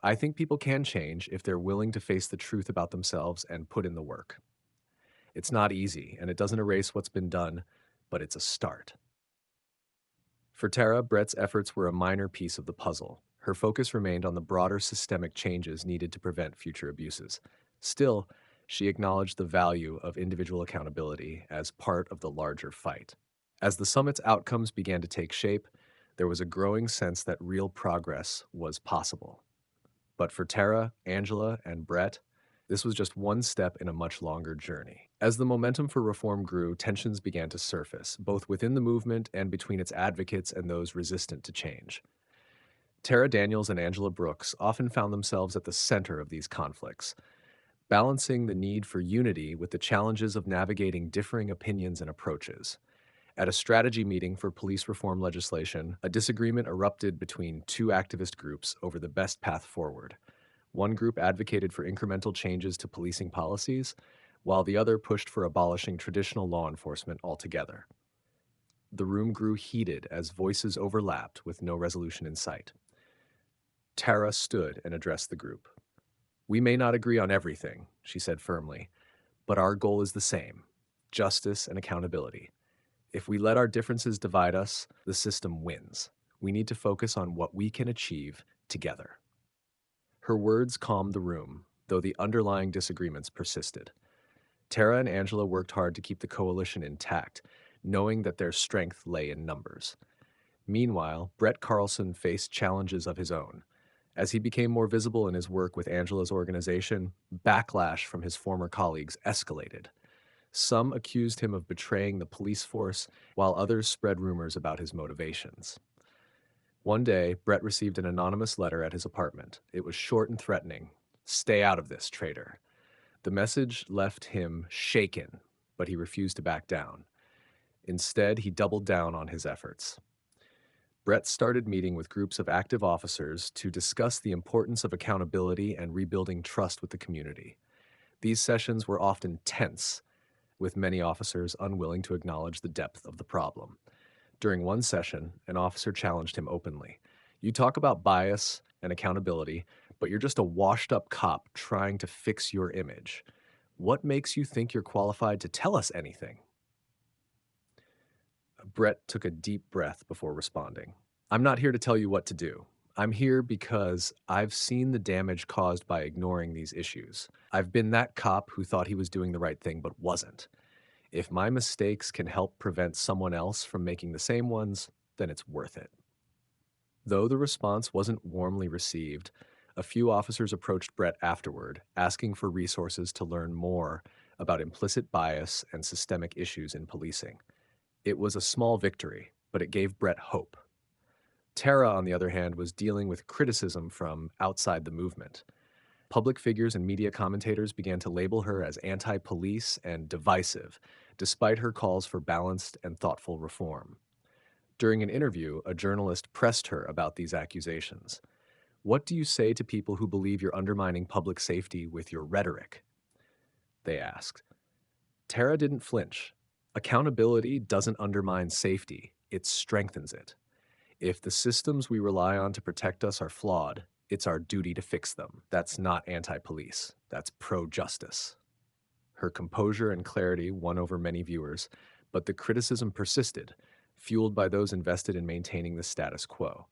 "I think people can change if they're willing to face the truth about themselves and put in the work. It's not easy, and it doesn't erase what's been done, but it's a start." For Tara, Brett's efforts were a minor piece of the puzzle. Her focus remained on the broader systemic changes needed to prevent future abuses. Still, she acknowledged the value of individual accountability as part of the larger fight. As the summit's outcomes began to take shape, there was a growing sense that real progress was possible. But for Tara, Angela, and Brett, this was just one step in a much longer journey. As the momentum for reform grew, tensions began to surface, both within the movement and between its advocates and those resistant to change. Tara Daniels and Angela Brooks often found themselves at the center of these conflicts, balancing the need for unity with the challenges of navigating differing opinions and approaches. At a strategy meeting for police reform legislation, a disagreement erupted between two activist groups over the best path forward. One group advocated for incremental changes to policing policies, while the other pushed for abolishing traditional law enforcement altogether. The room grew heated as voices overlapped with no resolution in sight. Tara stood and addressed the group. "We may not agree on everything," she said firmly, "but our goal is the same: justice and accountability. If we let our differences divide us, the system wins. We need to focus on what we can achieve together." Her words calmed the room, though the underlying disagreements persisted. Tara and Angela worked hard to keep the coalition intact, knowing that their strength lay in numbers. Meanwhile, Brett Carlson faced challenges of his own. As he became more visible in his work with Angela's organization, backlash from his former colleagues escalated. Some accused him of betraying the police force, while others spread rumors about his motivations. One day, Brett received an anonymous letter at his apartment. It was short and threatening. "Stay out of this, traitor." The message left him shaken, but he refused to back down. Instead, he doubled down on his efforts. Brett started meeting with groups of active officers to discuss the importance of accountability and rebuilding trust with the community. These sessions were often tense, with many officers unwilling to acknowledge the depth of the problem. During one session, an officer challenged him openly. "You talk about bias and accountability, but you're just a washed-up cop trying to fix your image. What makes you think you're qualified to tell us anything?" Brett took a deep breath before responding. "I'm not here to tell you what to do. I'm here because I've seen the damage caused by ignoring these issues. I've been that cop who thought he was doing the right thing but wasn't. If my mistakes can help prevent someone else from making the same ones, then it's worth it." Though the response wasn't warmly received, A few officers approached Brett afterward, asking for resources to learn more about implicit bias and systemic issues in policing. It was a small victory, but it gave Brett hope. Tara, on the other hand, was dealing with criticism from outside the movement. Public figures and media commentators began to label her as anti police and divisive, despite her calls for balanced and thoughtful reform. During an interview, a journalist pressed her about these accusations. "What do you say to people who believe you're undermining public safety with your rhetoric?" They asked. Tara didn't flinch. Accountability doesn't undermine safety, it strengthens it. If the systems we rely on to protect us are flawed, it's our duty to fix them. That's not anti police, that's pro justice. Her composure and clarity won over many viewers, but the criticism persisted, fueled by those invested in maintaining the status quo.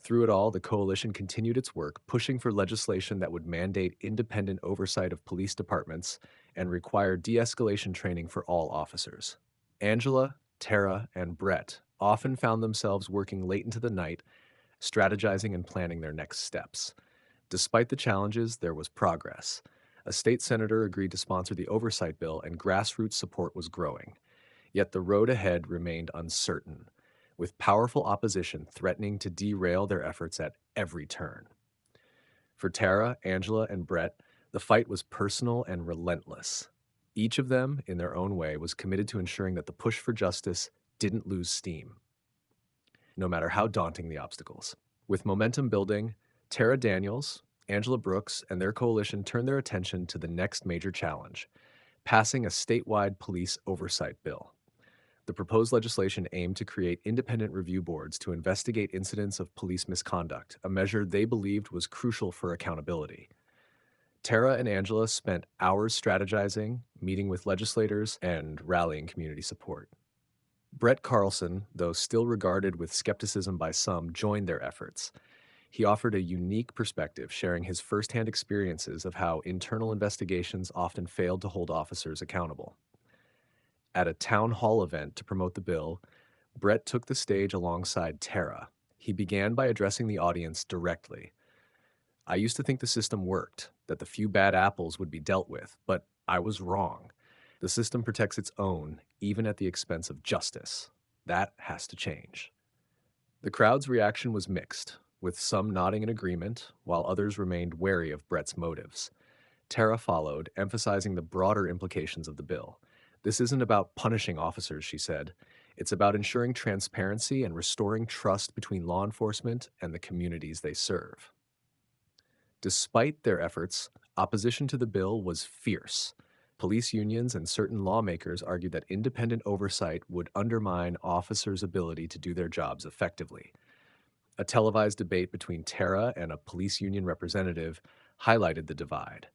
Through it all, the coalition continued its work, pushing for legislation that would mandate independent oversight of police departments and require de escalation training for all officers. Angela, Tara, and Brett often found themselves working late into the night, strategizing and planning their next steps. Despite the challenges, there was progress. A state senator agreed to sponsor the oversight bill, and grassroots support was growing. Yet the road ahead remained uncertain, with powerful opposition threatening to derail their efforts at every turn. For Tara, Angela, and Brett, the fight was personal and relentless. Each of them, in their own way, was committed to ensuring that the push for justice didn't lose steam, no matter how daunting the obstacles. With momentum building, Tara Daniels, Angela Brooks, and their coalition turned their attention to the next major challenge: passing a statewide police oversight bill. The proposed legislation aimed to create independent review boards to investigate incidents of police misconduct, a measure they believed was crucial for accountability. Tara and Angela spent hours strategizing, meeting with legislators, and rallying community support. Brett Carlson, though still regarded with skepticism by some, joined their efforts. He offered a unique perspective, sharing his firsthand experiences of how internal investigations often failed to hold officers accountable. At a town hall event to promote the bill, Brett took the stage alongside Tara. He began by addressing the audience directly. "I used to think the system worked, that the few bad apples would be dealt with, but I was wrong. The system protects its own, even at the expense of justice. That has to change." The crowd's reaction was mixed, with some nodding in agreement, while others remained wary of Brett's motives. Tara followed, emphasizing the broader implications of the bill. "This isn't about punishing officers," she said. "It's about ensuring transparency and restoring trust between law enforcement and the communities they serve." Despite their efforts, opposition to the bill was fierce. Police unions and certain lawmakers argued that independent oversight would undermine officers' ability to do their jobs effectively. A televised debate between Tara and a police union representative highlighted the divide.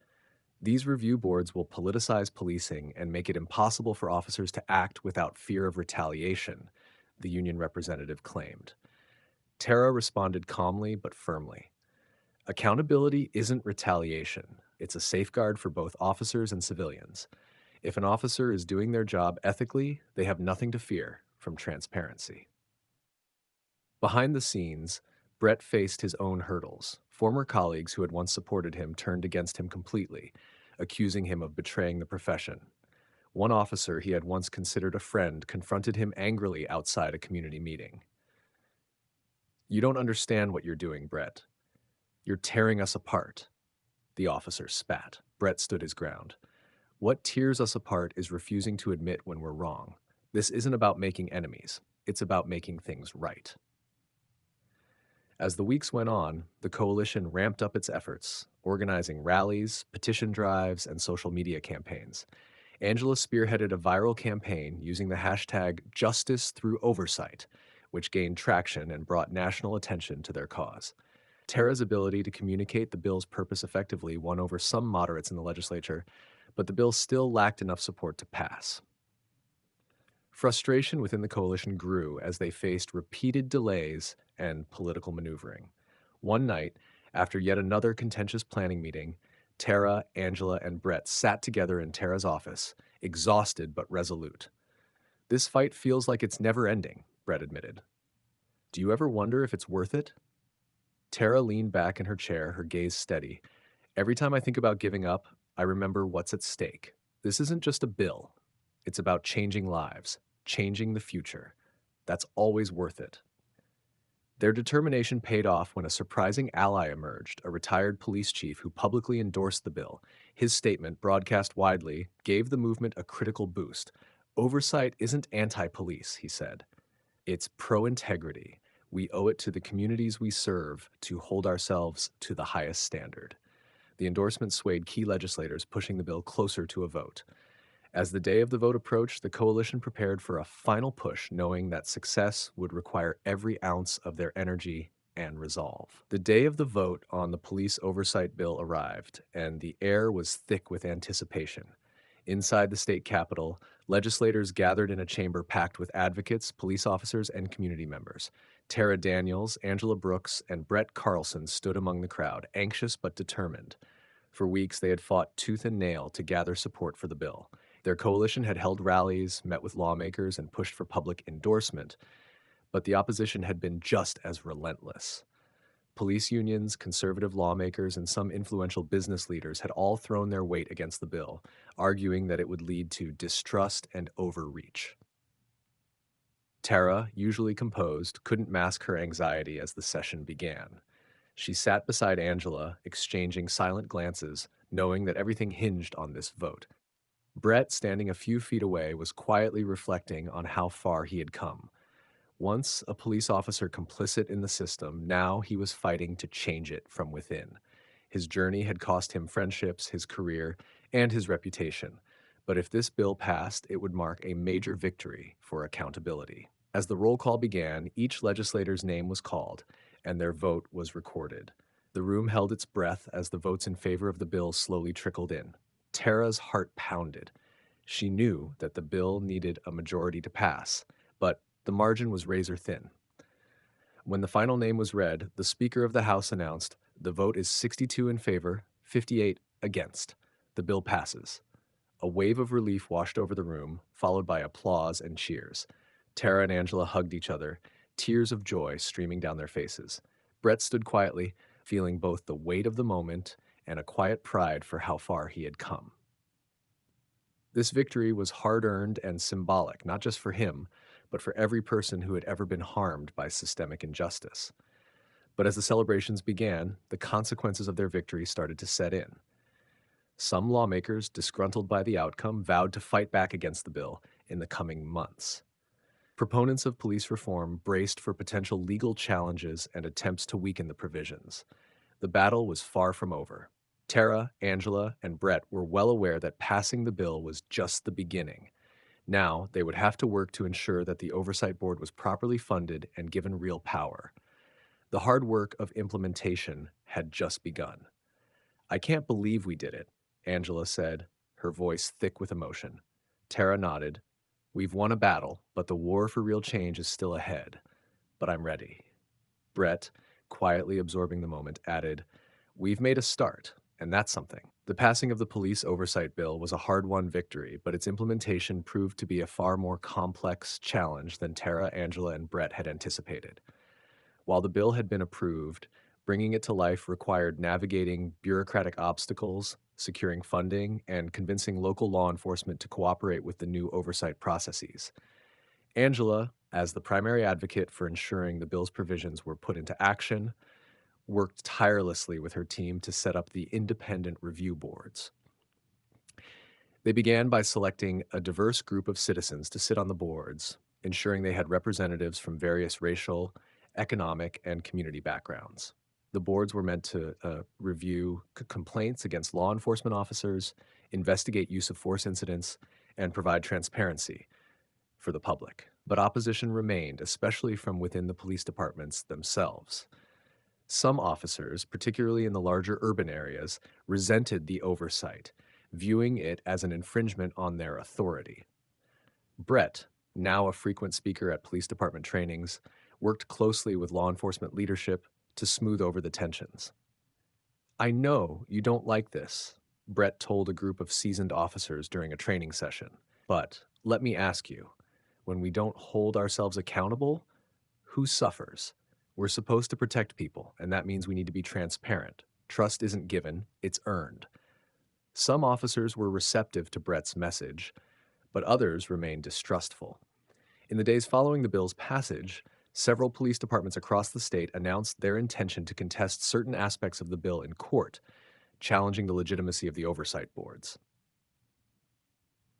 "These review boards will politicize policing and make it impossible for officers to act without fear of retaliation," the union representative claimed. Tara responded calmly but firmly. "Accountability isn't retaliation. It's a safeguard for both officers and civilians. If an officer is doing their job ethically, they have nothing to fear from transparency." Behind the scenes, Brett faced his own hurdles. Former colleagues who had once supported him turned against him completely, accusing him of betraying the profession. One officer he had once considered a friend confronted him angrily outside a community meeting. "You don't understand what you're doing, Brett. You're tearing us apart." The officer spat. Brett stood his ground. "What tears us apart is refusing to admit when we're wrong. This isn't about making enemies. It's about making things right." As the weeks went on, the coalition ramped up its efforts, organizing rallies, petition drives, and social media campaigns. Angela spearheaded a viral campaign using the hashtag #JusticeThroughOversight, which gained traction and brought national attention to their cause. Tara's ability to communicate the bill's purpose effectively won over some moderates in the legislature, but the bill still lacked enough support to pass. Frustration within the coalition grew as they faced repeated delays and political maneuvering. One night, after yet another contentious planning meeting, Tara, Angela, and Brett sat together in Tara's office, exhausted but resolute. "This fight feels like it's never ending," Brett admitted. "Do you ever wonder if it's worth it?" Tara leaned back in her chair, her gaze steady. Every time I think about giving up, I remember what's at stake. This isn't just a bill, it's about changing lives, changing the future. That's always worth it. Their determination paid off when a surprising ally emerged, a retired police chief who publicly endorsed the bill. His statement, broadcast widely, gave the movement a critical boost. Oversight isn't anti police, he said. It's pro integrity. We owe it to the communities we serve to hold ourselves to the highest standard. The endorsement swayed key legislators, pushing the bill closer to a vote. As the day of the vote approached, the coalition prepared for a final push, knowing that success would require every ounce of their energy and resolve. The day of the vote on the police oversight bill arrived, and the air was thick with anticipation. Inside the state capitol, legislators gathered in a chamber packed with advocates, police officers, and community members. Tara Daniels, Angela Brooks, and Brett Carlson stood among the crowd, anxious but determined. For weeks, they had fought tooth and nail to gather support for the bill. Their coalition had held rallies, met with lawmakers, and pushed for public endorsement, but the opposition had been just as relentless. Police unions, conservative lawmakers, and some influential business leaders had all thrown their weight against the bill, arguing that it would lead to distrust and overreach. Tara, usually composed, couldn't mask her anxiety as the session began. She sat beside Angela, exchanging silent glances, knowing that everything hinged on this vote. Brett, standing a few feet away, was quietly reflecting on how far he had come. Once a police officer complicit in the system, now he was fighting to change it from within. His journey had cost him friendships, his career, and his reputation. But if this bill passed, it would mark a major victory for accountability. As the roll call began, each legislator's name was called, and their vote was recorded. The room held its breath as the votes in favor of the bill slowly trickled in. Tara's heart pounded. She knew that the bill needed a majority to pass, but the margin was razor thin. When the final name was read, the Speaker of the House announced, "The vote is 62 in favor, 58 against. The bill passes." A wave of relief washed over the room, followed by applause and cheers. Tara and Angela hugged each other, tears of joy streaming down their faces. Brett stood quietly, feeling both the weight of the moment and a quiet pride for how far he had come. This victory was hard-earned and symbolic, not just for him, but for every person who had ever been harmed by systemic injustice. But as the celebrations began, the consequences of their victory started to set in. Some lawmakers, disgruntled by the outcome, vowed to fight back against the bill in the coming months. Proponents of police reform braced for potential legal challenges and attempts to weaken the provisions. The battle was far from over. Tara, Angela, and Brett were well aware that passing the bill was just the beginning. Now, they would have to work to ensure that the Oversight Board was properly funded and given real power. The hard work of implementation had just begun. "I can't believe we did it," Angela said, her voice thick with emotion. Tara nodded. "We've won a battle, but the war for real change is still ahead. But I'm ready." Brett, quietly absorbing the moment, added, "We've made a start, and that's something." The passing of the police oversight bill was a hard-won victory, but its implementation proved to be a far more complex challenge than Tara, Angela, and Brett had anticipated. While the bill had been approved, bringing it to life required navigating bureaucratic obstacles, securing funding, and convincing local law enforcement to cooperate with the new oversight processes. Angela, as the primary advocate for ensuring the bill's provisions were put into action, worked tirelessly with her team to set up the independent review boards. They began by selecting a diverse group of citizens to sit on the boards, ensuring they had representatives from various racial, economic, and community backgrounds. The boards were meant to review complaints against law enforcement officers, investigate use of force incidents, and provide transparency for the public. But opposition remained, especially from within the police departments themselves. Some officers, particularly in the larger urban areas, resented the oversight, viewing it as an infringement on their authority. Brett, now a frequent speaker at police department trainings, worked closely with law enforcement leadership to smooth over the tensions. "I know you don't like this," Brett told a group of seasoned officers during a training session. "But let me ask you, when we don't hold ourselves accountable, who suffers? We're supposed to protect people, and that means we need to be transparent. Trust isn't given, it's earned. Some officers were receptive to Brett's message, but others remained distrustful. In the days following the bill's passage, several police departments across the state announced their intention to contest certain aspects of the bill in court, challenging the legitimacy of the oversight boards.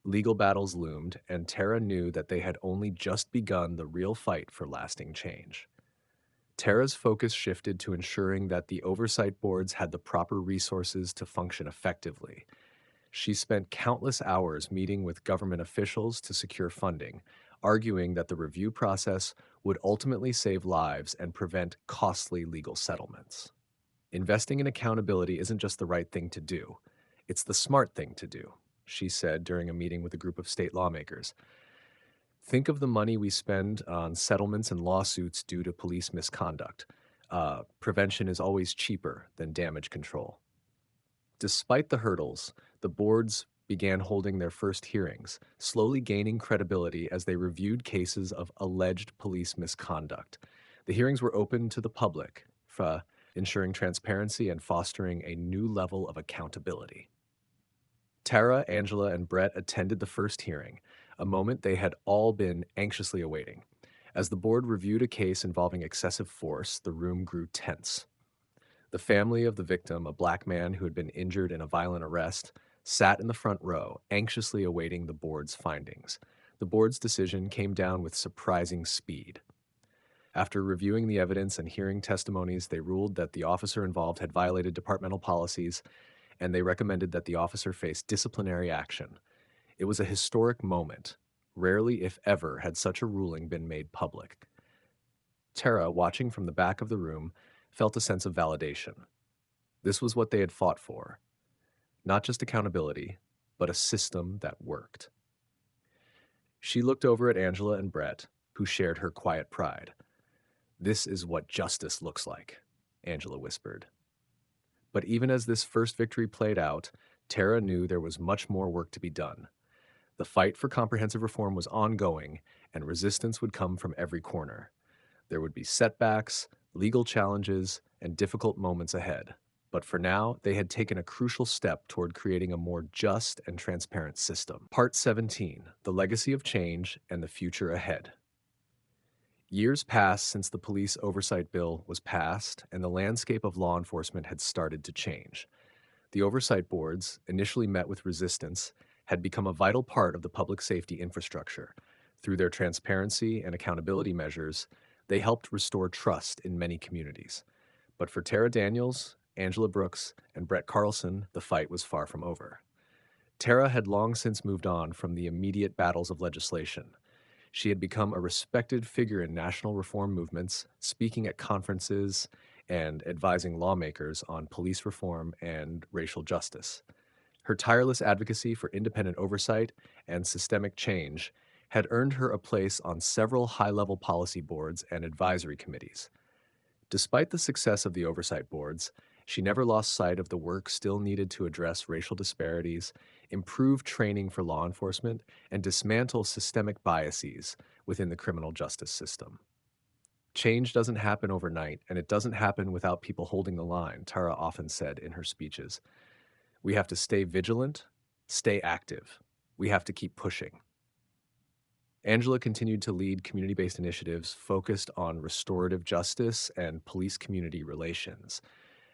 Legal battles loomed, and Tara knew that they had only just begun the real fight for lasting change. Tara's focus shifted to ensuring that the oversight boards had the proper resources to function effectively. She spent countless hours meeting with government officials to secure funding, arguing that the review process would ultimately save lives and prevent costly legal settlements. Investing in accountability isn't just the right thing to do, it's the smart thing to do, she said during a meeting with a group of state lawmakers. Think of the money we spend on settlements and lawsuits due to police misconduct. Prevention is always cheaper than damage control. Despite the hurdles, the boards began holding their first hearings, slowly gaining credibility as they reviewed cases of alleged police misconduct. The hearings were open to the public, ensuring transparency and fostering a new level of accountability. Tara, Angela, and Brett attended the first hearing, a moment they had all been anxiously awaiting. As the board reviewed a case involving excessive force, the room grew tense. The family of the victim, a black man who had been injured in a violent arrest, sat in the front row, anxiously awaiting the board's findings. The board's decision came down with surprising speed. After reviewing the evidence and hearing testimonies, they ruled that the officer involved had violated departmental policies, and they recommended that the officer face disciplinary action. It was a historic moment. Rarely, if ever, had such a ruling been made public. Tara, watching from the back of the room, felt a sense of validation. This was what they had fought for. Not just accountability, but a system that worked. She looked over at Angela and Brett, who shared her quiet pride. "This is what justice looks like," Angela whispered. But even as this first victory played out, Tara knew there was much more work to be done. The fight for comprehensive reform was ongoing, and resistance would come from every corner. There would be setbacks, legal challenges, and difficult moments ahead. But for now, they had taken a crucial step toward creating a more just and transparent system. Part 17: The Legacy of Change and the Future Ahead. Years passed since the police oversight bill was passed, and the landscape of law enforcement had started to change. The oversight boards, initially met with resistance, had become a vital part of the public safety infrastructure. Through their transparency and accountability measures, they helped restore trust in many communities. But for Tara Daniels, Angela Brooks, and Brett Carlson, the fight was far from over. Tara had long since moved on from the immediate battles of legislation. She had become a respected figure in national reform movements, speaking at conferences and advising lawmakers on police reform and racial justice. Her tireless advocacy for independent oversight and systemic change had earned her a place on several high-level policy boards and advisory committees. Despite the success of the oversight boards, she never lost sight of the work still needed to address racial disparities, improve training for law enforcement, and dismantle systemic biases within the criminal justice system. Change doesn't happen overnight, and it doesn't happen without people holding the line, Tara often said in her speeches. We have to stay vigilant, stay active. We have to keep pushing. Angela continued to lead community-based initiatives focused on restorative justice and police-community relations.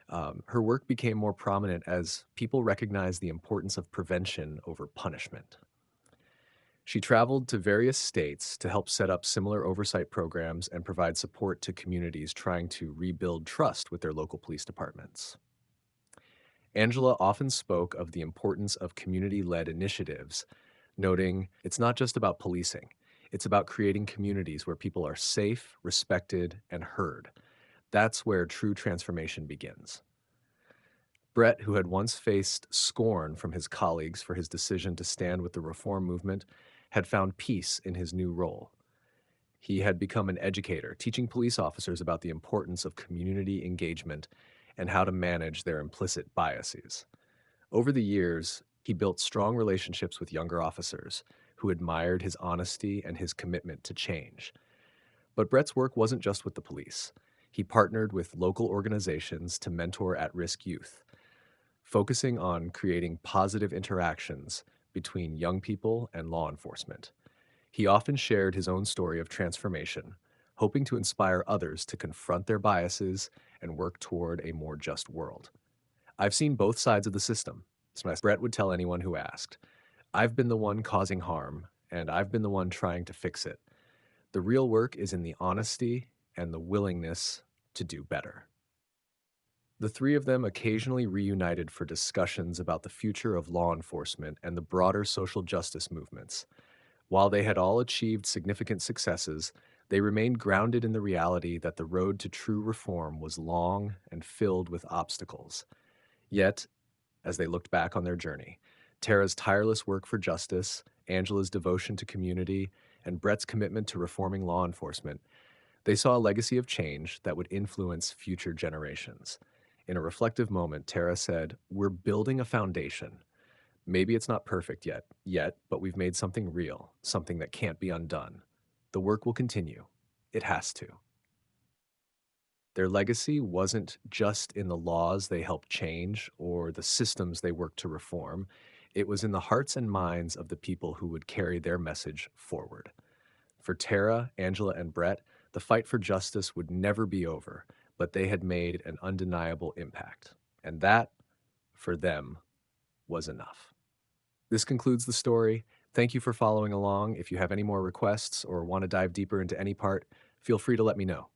Her work became more prominent as people recognized the importance of prevention over punishment. She traveled to various states to help set up similar oversight programs and provide support to communities trying to rebuild trust with their local police departments. Angela often spoke of the importance of community-led initiatives, noting it's not just about policing. It's about creating communities where people are safe, respected, and heard. That's where true transformation begins. Brett, who had once faced scorn from his colleagues for his decision to stand with the reform movement, had found peace in his new role. He had become an educator, teaching police officers about the importance of community engagement and how to manage their implicit biases. Over the years, he built strong relationships with younger officers who admired his honesty and his commitment to change. But Brett's work wasn't just with the police. He partnered with local organizations to mentor at risk youth, focusing on creating positive interactions between young people and law enforcement. He often shared his own story of transformation, hoping to inspire others to confront their biases and work toward a more just world. I've seen both sides of the system. Brett would tell anyone who asked. I've been the one causing harm, and I've been the one trying to fix it. The real work is in the honesty and the willingness to do better. The three of them occasionally reunited for discussions about the future of law enforcement and the broader social justice movements. While they had all achieved significant successes, they remained grounded in the reality that the road to true reform was long and filled with obstacles. Yet, as they looked back on their journey, Tara's tireless work for justice, Angela's devotion to community, and Brett's commitment to reforming law enforcement, they saw a legacy of change that would influence future generations. In a reflective moment, Tara said, "We're building a foundation. Maybe it's not perfect yet, but we've made something real, something that can't be undone. The work will continue. It has to." Their legacy wasn't just in the laws they helped change or the systems they worked to reform. It was in the hearts and minds of the people who would carry their message forward. For Tara, Angela, and Brett, the fight for justice would never be over, but they had made an undeniable impact. And that, for them, was enough. This concludes the story. Thank you for following along. If you have any more requests or want to dive deeper into any part, feel free to let me know.